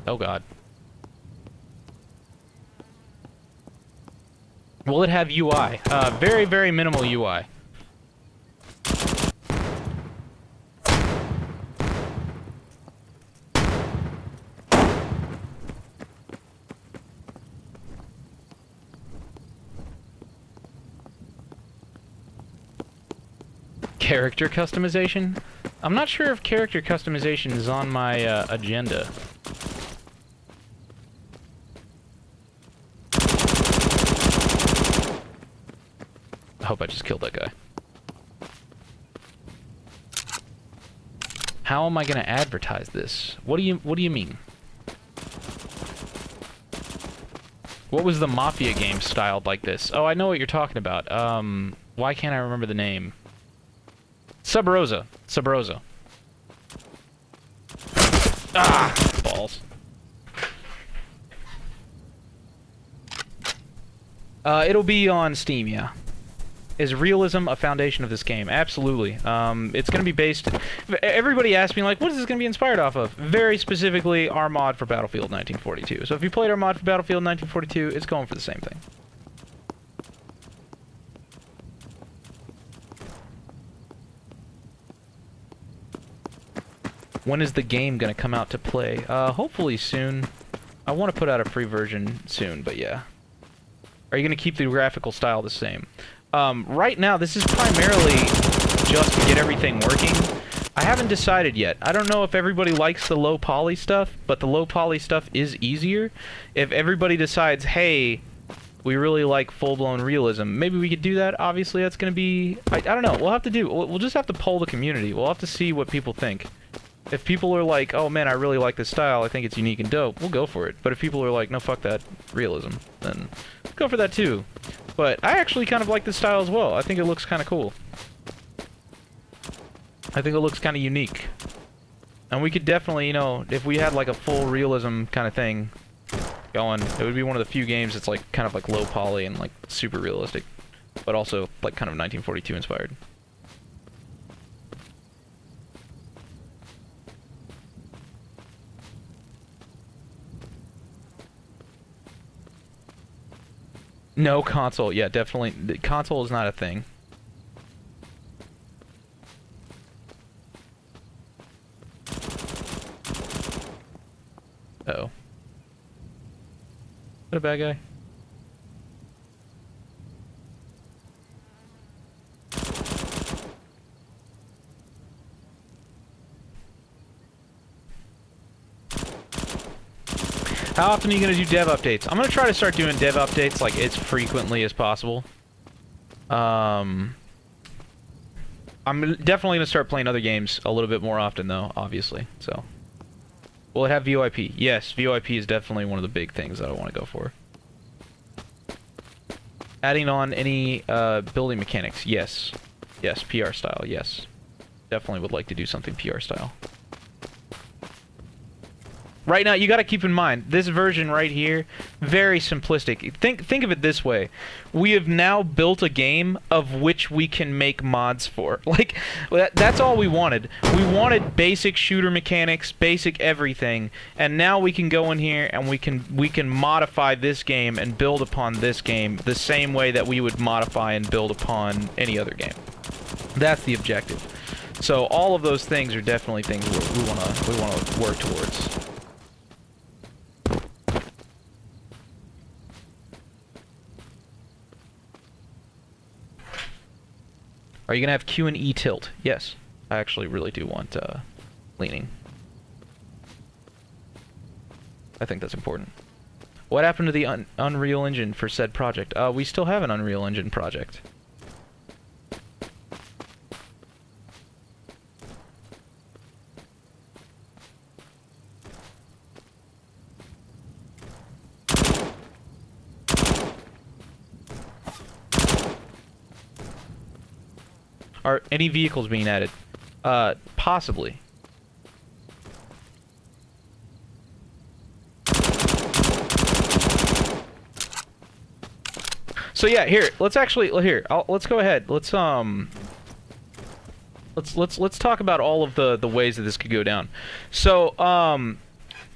Oh god. Will it have UI? Very, very minimal UI. Character customization? I'm not sure if character customization is on my agenda. I hope I just killed that guy. How am I gonna advertise this? What do you mean? What was the Mafia game styled like this? Oh, I know what you're talking about. Why can't I remember the name? Sub Rosa. Sub Rosa. Ah! Balls. It'll be on Steam, yeah. Is realism a foundation of this game? Absolutely. It's going to be based... Everybody asks me, like, what is this going to be inspired off of? Very specifically, our mod for Battlefield 1942. So if you played our mod for Battlefield 1942, it's going for the same thing. When is the game going to come out to play? Hopefully soon. I want to put out a free version soon, but yeah. Are you going to keep the graphical style the same? Right now, this is primarily just to get everything working. I haven't decided yet. I don't know if everybody likes the low poly stuff, but the low poly stuff is easier. If everybody decides, hey, we really like full-blown realism, maybe we could do that. Obviously, that's going to be... I don't know. We'll have to do... We'll just have to poll the community. We'll have to see what people think. If people are like, oh man, I really like this style, I think it's unique and dope, we'll go for it. But if people are like, no, fuck that realism, then let's go for that too. But I actually kind of like this style as well. I think it looks kind of cool. I think it looks kind of unique. And we could definitely, you know, if we had like a full realism kind of thing going, it would be one of the few games that's like kind of like low poly and like super realistic, but also like kind of 1942 inspired. No console. Yeah, definitely. The console is not a thing. Uh-oh. Is that a bad guy? How often are you going to do dev updates? I'm going to try to start doing dev updates like as frequently as possible. I'm definitely going to start playing other games a little bit more often though, obviously. So, will it have VoIP? Yes, VoIP is definitely one of the big things that I want to go for. Adding on any building mechanics? Yes. Yes, PR style, yes. Definitely would like to do something PR style. Right now, you got to keep in mind, this version right here, very simplistic. Think of it this way. We have now built a game of which we can make mods for. Like, that's all we wanted. We wanted basic shooter mechanics, basic everything, and now we can go in here and we can modify this game and build upon this game the same way that we would modify and build upon any other game. That's the objective. So all of those things are definitely things we want to work towards. Are you gonna have Q and E tilt? Yes. I actually really do want leaning. I think that's important. What happened to the Unreal Engine for said project? We still have an Unreal Engine project. Are any vehicles being added? Possibly. So yeah, here. Let's go ahead. Let's talk about all of the ways that this could go down. So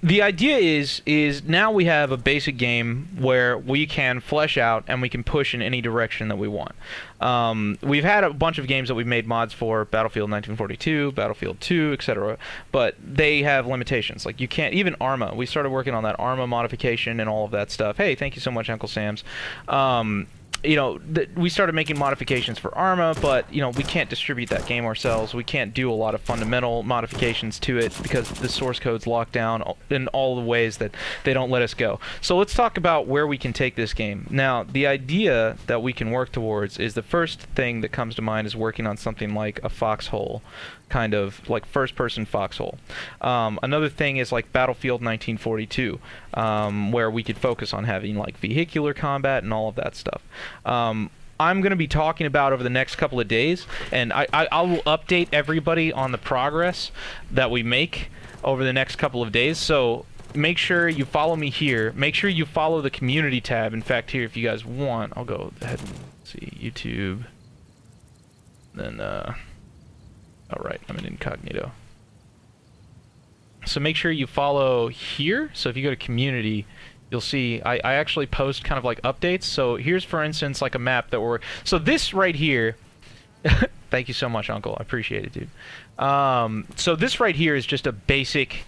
the idea is now we have a basic game where we can flesh out and we can push in any direction that we want. We've had a bunch of games that we've made mods for, Battlefield 1942, Battlefield 2, etc. But they have limitations. Like you can't, even Arma. We started working on that Arma modification and all of that stuff. Hey, thank you so much, Uncle Sam's. You know, we started making modifications for Arma, but, you know, we can't distribute that game ourselves. We can't do a lot of fundamental modifications to it because the source code's locked down in all the ways that they don't let us go. So let's talk about where we can take this game. Now, the idea that we can work towards is the first thing that comes to mind is working on something like a foxhole, kind of like first-person foxhole. Another thing is like Battlefield 1942, where we could focus on having like vehicular combat and all of that stuff. I'm going to be talking about over the next couple of days, and I will update everybody on the progress that we make over the next couple of days. So make sure you follow me here. Make sure you follow the community tab. In fact, here, if you guys want, I'll go ahead and see YouTube. Then, alright, I'm in incognito. So make sure you follow here. So if you go to community, you'll see I actually post kind of like updates. So here's, for instance, like a map that we're... So this right here... Thank you so much, Uncle. I appreciate it, dude. So this right here is just a basic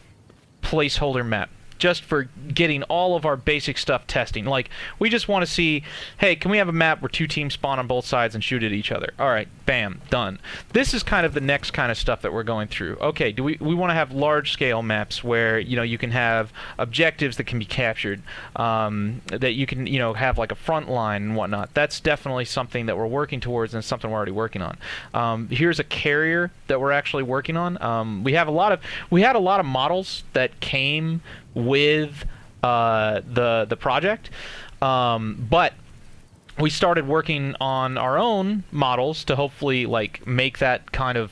placeholder map, just for getting all of our basic stuff testing. Like, we just want to see, hey, can we have a map where two teams spawn on both sides and shoot at each other? All right, bam, done. This is kind of the next kind of stuff that we're going through. Okay, do we want to have large-scale maps where, you know, you can have objectives that can be captured, that you can, you know, have like a front line and whatnot. That's definitely something that we're working towards and something we're already working on. Here's a carrier that we're actually working on. We had a lot of models that came with the project, but we started working on our own models to hopefully like make that kind of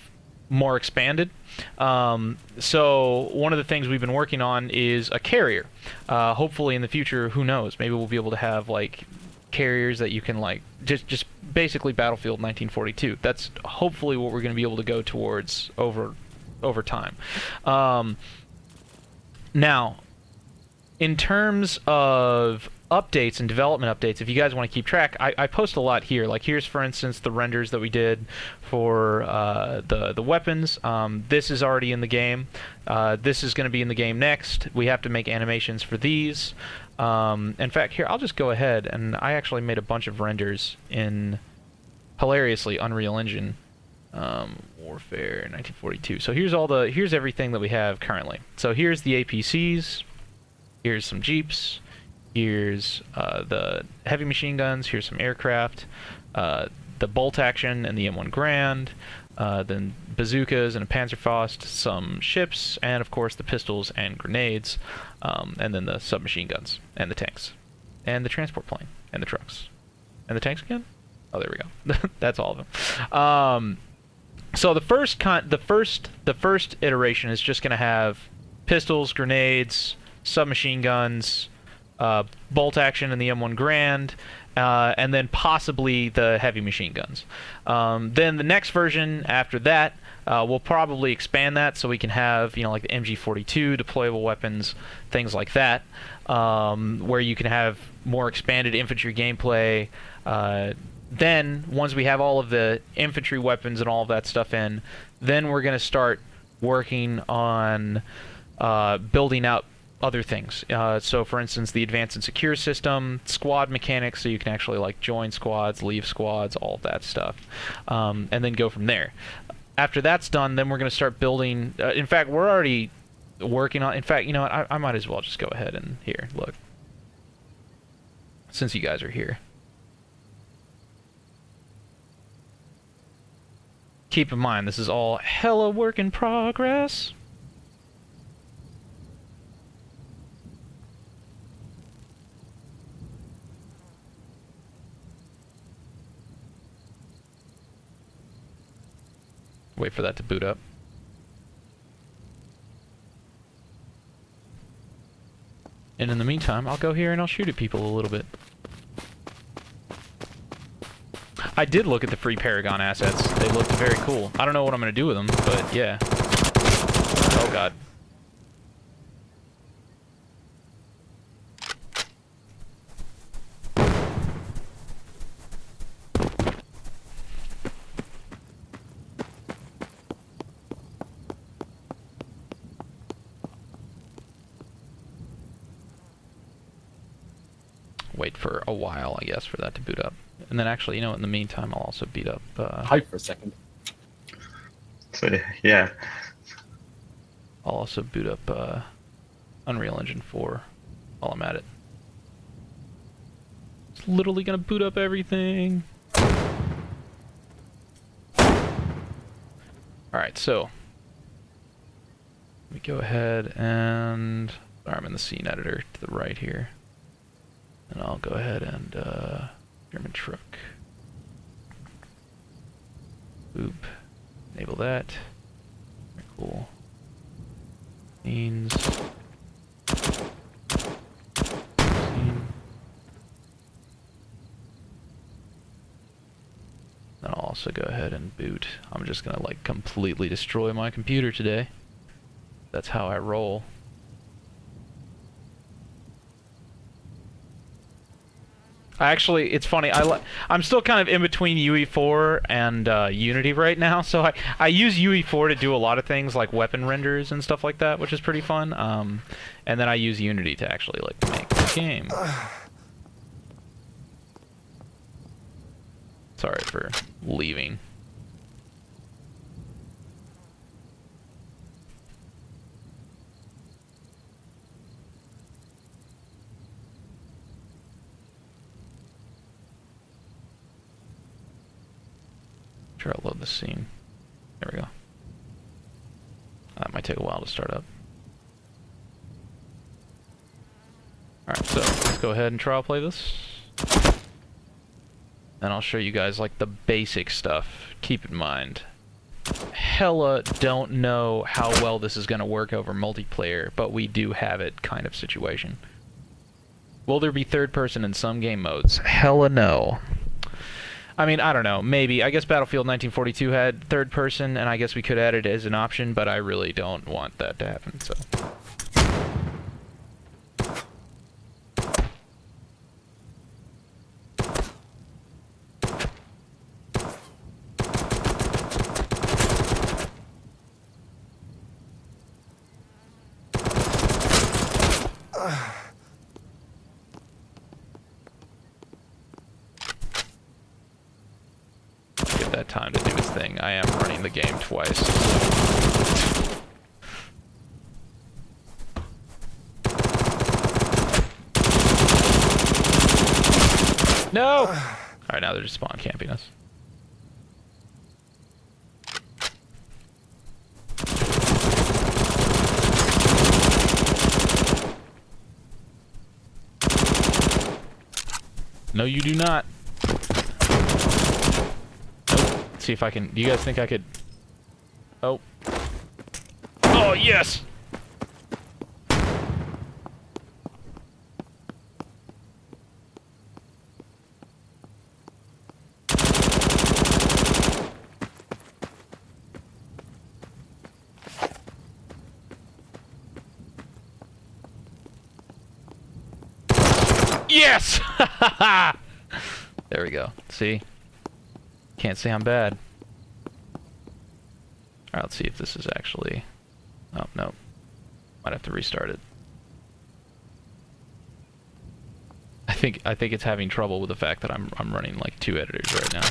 more expanded. So one of the things we've been working on is a carrier. Hopefully in the future, who knows, maybe we'll be able to have like carriers that you can like just basically Battlefield 1942. That's hopefully what we're going to be able to go towards over time. Now, in terms of updates and development updates, if you guys want to keep track, I post a lot here. Like here's, for instance, the renders that we did for the weapons. This is already in the game. This is going to be in the game next. We have to make animations for these. In fact, here, I'll just go ahead, and I actually made a bunch of renders in, hilariously, Unreal Engine. Warfare 1942. So here's everything that we have currently. So here's the APCs. Here's some Jeeps. Here's the heavy machine guns. Here's some aircraft. The bolt action and the M1 Grand. Then bazookas and a Panzerfaust. Some ships, and of course the pistols and grenades. And then the submachine guns and the tanks, and the transport plane and the trucks, and the tanks again. Oh, there we go. That's all of them. So the first iteration is just going to have pistols, grenades, submachine guns, bolt action in the M1 Grand, and then possibly the heavy machine guns. Then the next version after that, we'll probably expand that so we can have, you know, like the MG42 deployable weapons, things like that, where you can have more expanded infantry gameplay. Then, once we have all of the infantry weapons and all of that stuff in, then we're going to start working on building out other things. So, for instance, the advanced and secure system, squad mechanics, so you can actually like join squads, leave squads, all of that stuff, and then go from there. After that's done, then we're going to start building. In fact, we're already working on. In fact, you know what? I might as well just go ahead and here, look. Since you guys are here. Keep in mind, this is all hella work in progress. Wait for that to boot up. And in the meantime, I'll go here and I'll shoot at people a little bit. I did look at the free Paragon assets. They looked very cool. I don't know what I'm going to do with them, but yeah. Oh god. Wait for a while, I guess, for that to boot up. And then actually, you know, in the meantime, I'll also beat up... Hype for a second. So yeah. I'll also boot up Unreal Engine 4 while I'm at it. It's literally gonna boot up everything. Alright, so... Let me go ahead and... Sorry, I'm in the scene editor to the right here. And I'll go ahead and, German truck. Boop. Enable that. Very cool. Scenes. Scene. Then I'll also go ahead and boot. I'm just gonna, like, completely destroy my computer today. That's how I roll. Actually, it's funny. I'm still kind of in between UE4 and Unity right now, so I use UE4 to do a lot of things like weapon renders and stuff like that, which is pretty fun. And then I use Unity to actually like make the game. Sorry for leaving. Sure, I'll load the scene. There we go. That might take a while to start up. Alright, so let's go ahead and trial play this. And I'll show you guys like the basic stuff. Keep in mind, hella don't know how well this is going to work over multiplayer, but we do have it kind of situation. Will there be third person in some game modes? Hella no. I mean, I don't know, maybe. I guess Battlefield 1942 had third person, and I guess we could add it as an option, but I really don't want that to happen, so... that time to do his thing. I am running the game twice. No! Alright, now they're just spawn camping us. No, you do not. See if I can. Do you guys think I could? Oh. Oh, yes! Yes! There we go. See? Can't say I'm bad. Alright, let's see if this is actually... Oh, no. Might have to restart it. I think it's having trouble with the fact that I'm running like 2 editors right now.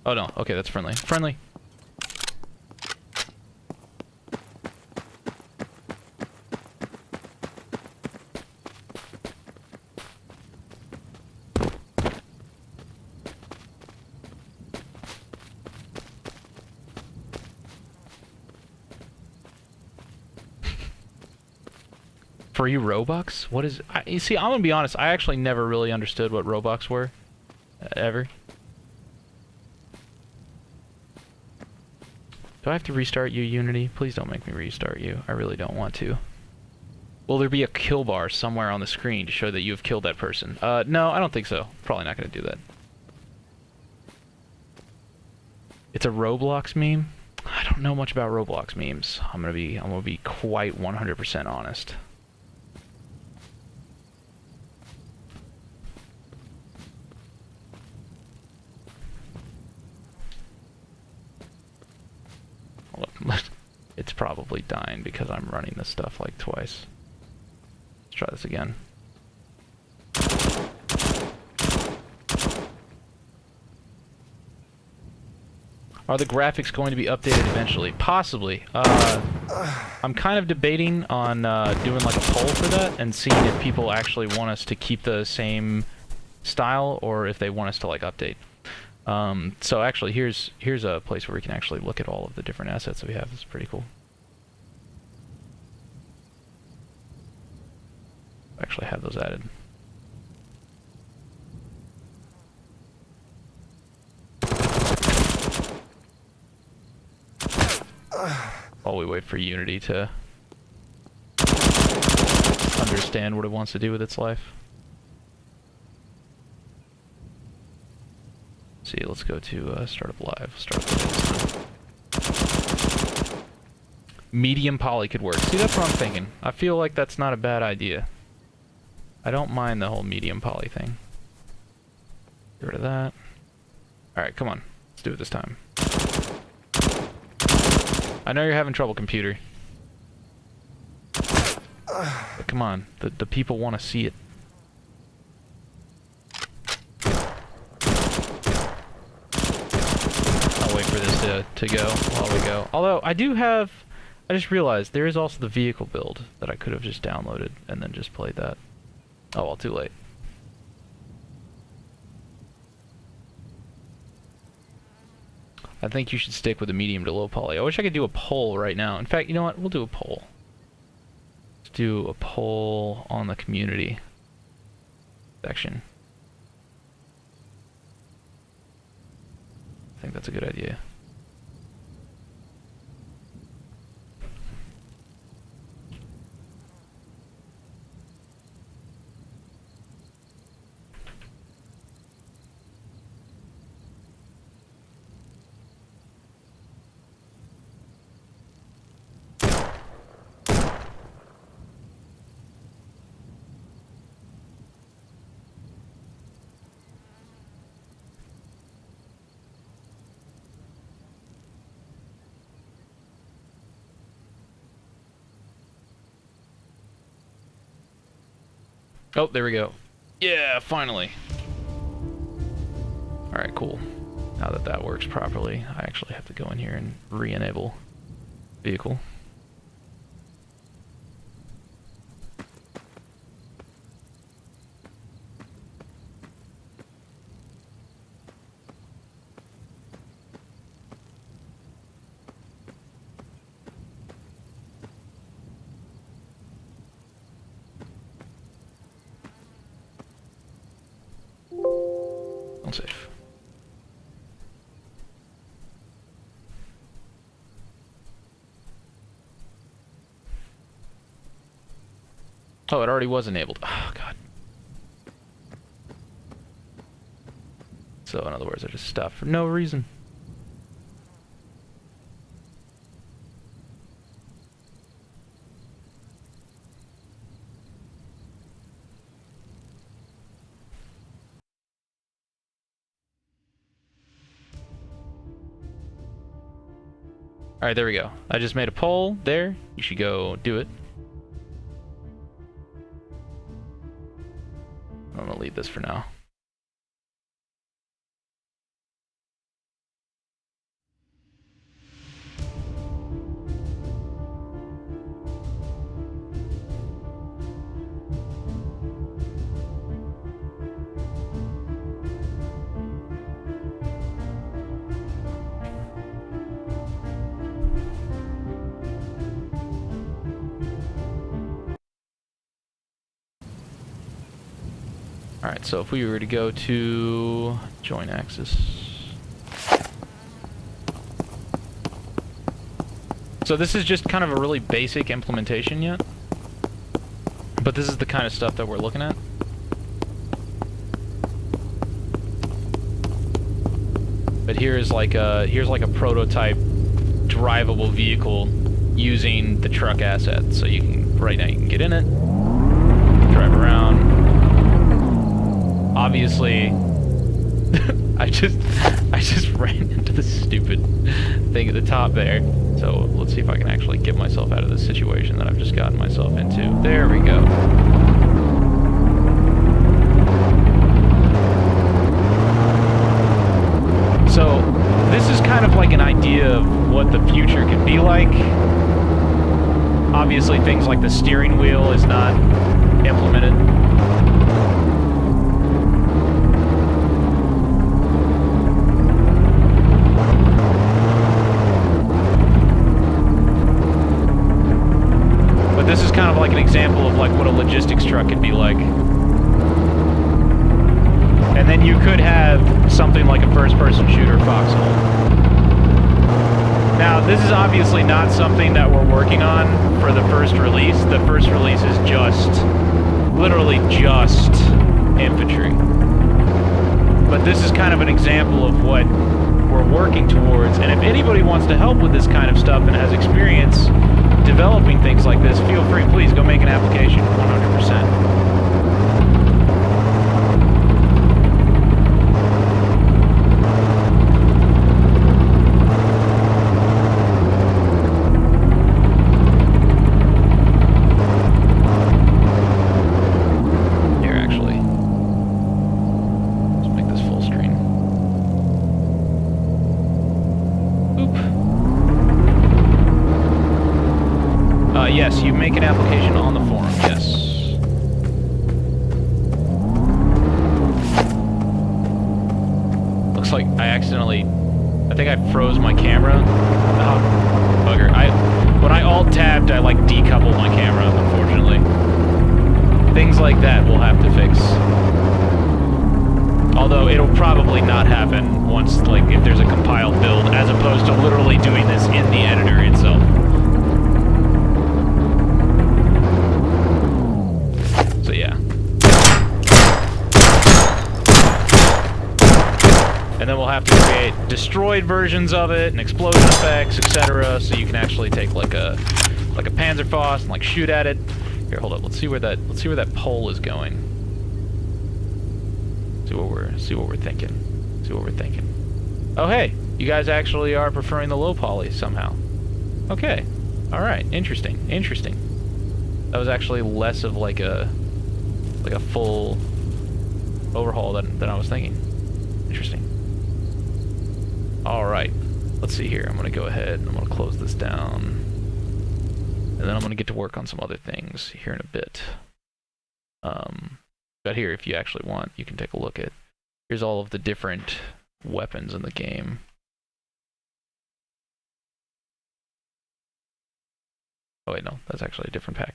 Oh no, okay, that's friendly. Friendly. Free Robux? What is... you see, I'm gonna be honest, I actually never really understood what Robux were. Ever. Do I have to restart you, Unity? Please don't make me restart you. I really don't want to. Will there be a kill bar somewhere on the screen to show that you have killed that person? No, I don't think so. Probably not gonna do that. It's a Roblox meme? I don't know much about Roblox memes. I'm gonna be quite 100% honest. It's probably dying because I'm running this stuff like twice. Let's try this again. Are the graphics going to be updated eventually? Possibly. I'm kind of debating on doing like a poll for that and seeing if people actually want us to keep the same style or if they want us to like update. So actually, here's a place where we can actually look at all of the different assets that we have. It's pretty cool. Actually have those added. While we wait for Unity to understand what it wants to do with its life. See, let's go to startup live. Startup live. Medium poly could work. See, that's what I'm thinking. I feel like that's not a bad idea. I don't mind the whole medium poly thing. Get rid of that. Alright, come on. Let's do it this time. I know you're having trouble, computer. But come on. The people want to see it. I'll wait for this to go while we go. Although, I just realized there is also the vehicle build that I could have just downloaded and then just played that. Oh, well, too late. I think you should stick with the medium to low poly. I wish I could do a poll right now. In fact, you know what? We'll do a poll. Let's do a poll on the community section. I think that's a good idea. Oh, there we go. Yeah, finally. Alright, cool. Now that that works properly, I actually have to go in here and re-enable vehicle. Safe. Oh, it already was enabled. Oh, God. So, in other words, I just stopped for no reason. Alright, there we go. I just made a poll there. You should go do it. I'm gonna leave this for now. Alright, so if we were to go to join axis. So this is just kind of a really basic implementation yet. But this is the kind of stuff that we're looking at. But here's like a prototype drivable vehicle using the truck asset. So you can, right now you can get in it, drive around. Obviously, I just ran into the stupid thing at the top there. So let's see if I can actually get myself out of this situation that I've just gotten myself into. There we go. So this is kind of like an idea of what the future could be like. Obviously, things like the steering wheel is not implemented. This is kind of like an example of like what a logistics truck could be like. And then you could have something like a first-person shooter foxhole. Now, this is obviously not something that we're working on for the first release. The first release is just, literally just infantry. But this is kind of an example of what we're working towards. And if anybody wants to help with this kind of stuff and has experience developing things like this, feel free, please go make an application, 100%. Here, actually, let's make this full screen. Oop. Yes, you make an application on the forum, yes. Looks like I accidentally... I think I froze my camera. Oh, bugger. When I alt-tabbed, I, like, decoupled my camera, unfortunately. Things like that we'll have to fix. Although, it'll probably not happen once, like, if there's a compiled build, as opposed to literally doing this in the editor itself. So yeah. And then we'll have to create destroyed versions of it and explosion effects, etc. So you can actually take like a Panzerfaust and like shoot at it. Here, hold up. Let's see where that pole is going. See what we're thinking. Oh hey, you guys actually are preferring the low poly somehow. Okay. All right. Interesting. That was actually less of like a full overhaul than I was thinking. Interesting. Alright, let's see here. I'm going to go ahead and I'm going to close this down. And then I'm going to get to work on some other things here in a bit. But here, if you actually want, you can take a look at... Here's all of the different weapons in the game. Oh wait, no, that's actually a different pack.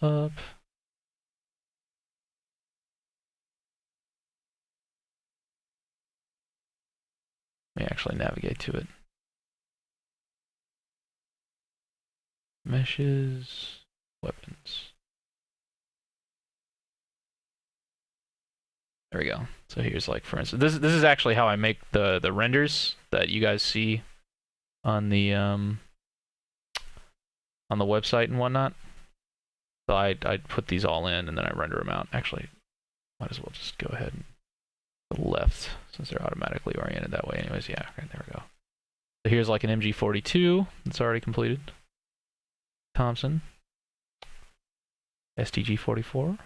Roll up. Let me actually navigate to it. Meshes, weapons. There we go. So here's like, for instance, this is actually how I make the renders that you guys see on the website and whatnot. So I'd put these all in and then I render them out. Actually, might as well just go ahead and to the left since they're automatically oriented that way. Anyways, yeah, right, there we go. So here's like an MG42 that's already completed. Thompson. STG-44.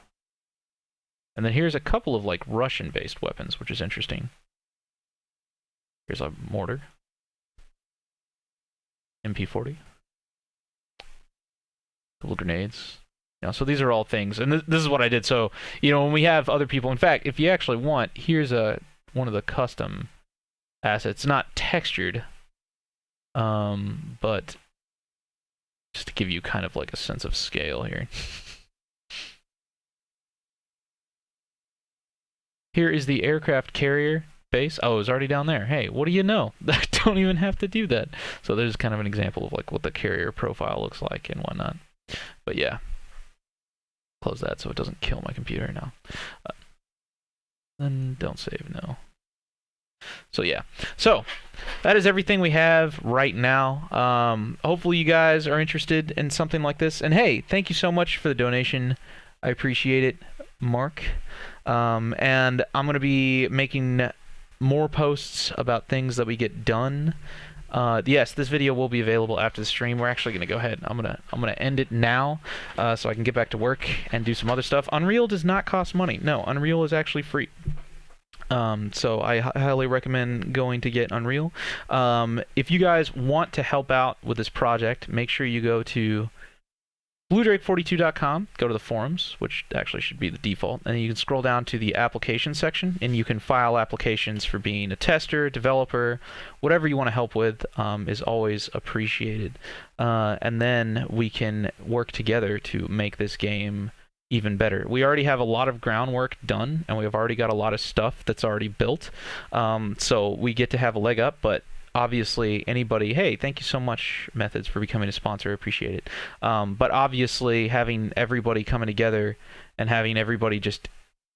And then here's a couple of like Russian-based weapons, which is interesting. Here's a mortar. MP40. Couple grenades. You know, so these are all things, and this is what I did. So, you know, when we have other people, in fact, if you actually want, here's one of the custom assets, not textured, but just to give you kind of like a sense of scale here. Here is the aircraft carrier base. Oh, it was already down there. Hey, what do you know? I don't even have to do that. So there's kind of an example of like what the carrier profile looks like and whatnot. But yeah, close that so it doesn't kill my computer now. Then don't save, no. So yeah, so that is everything we have right now. Hopefully you guys are interested in something like this. And hey, thank you so much for the donation. I appreciate it, Mark. And I'm going to be making more posts about things that we get done. Yes, this video will be available after the stream. We're actually going to go ahead. I'm gonna end it now, so I can get back to work and do some other stuff. Unreal does not cost money. No, Unreal is actually free. So I highly recommend going to get Unreal. If you guys want to help out with this project, make sure you go to bluedrake42.com, go to the forums, which actually should be the default, and you can scroll down to the application section, and you can file applications for being a tester, developer, whatever you want to help with is always appreciated. And then we can work together to make this game even better. We already have a lot of groundwork done, and we've already got a lot of stuff that's already built, so we get to have a leg up, but obviously anybody, hey, thank you so much, Methods, for becoming a sponsor. I appreciate it. But obviously having everybody coming together and having everybody just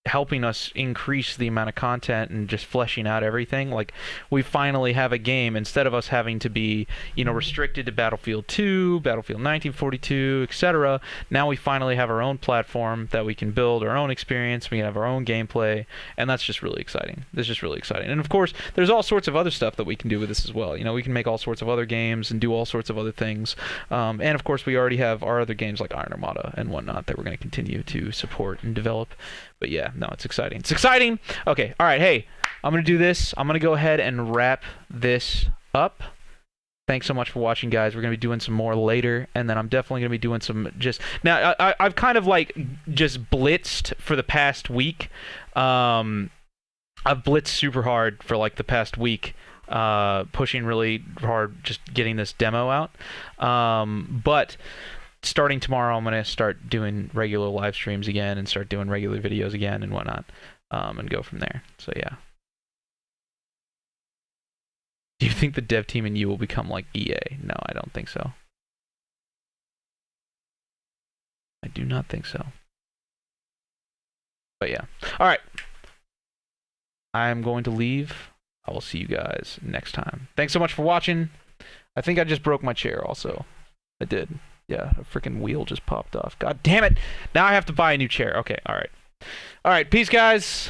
helping us increase the amount of content and just fleshing out everything, like we finally have a game, instead of us having to be, you know, restricted to Battlefield 2, Battlefield 1942, etc. Now we finally have our own platform that we can build our own experience, we can have our own gameplay, and that's just really exciting. This is just really exciting. And of course there's all sorts of other stuff that we can do with this as well. You know, we can make all sorts of other games and do all sorts of other things, and of course we already have our other games like Iron Armada and whatnot that we're going to continue to support and develop. But yeah, no, it's exciting. It's exciting! Okay, alright, hey, I'm going to do this. I'm going to go ahead and wrap this up. Thanks so much for watching, guys. We're going to be doing some more later, and then I'm definitely going to be doing some just... Now, I've kind of, like, just blitzed for the past week. I've blitzed super hard for, like, the past week, pushing really hard, just getting this demo out. But... starting tomorrow, I'm going to start doing regular live streams again and start doing regular videos again and whatnot, and go from there. So, yeah. Do you think the dev team and you will become like EA? No, I don't think so. I do not think so. But, yeah. All right. I'm going to leave. I will see you guys next time. Thanks so much for watching. I think I just broke my chair also. I did. Yeah, a freaking wheel just popped off. God damn it! Now I have to buy a new chair. Okay, alright. Alright, peace, guys!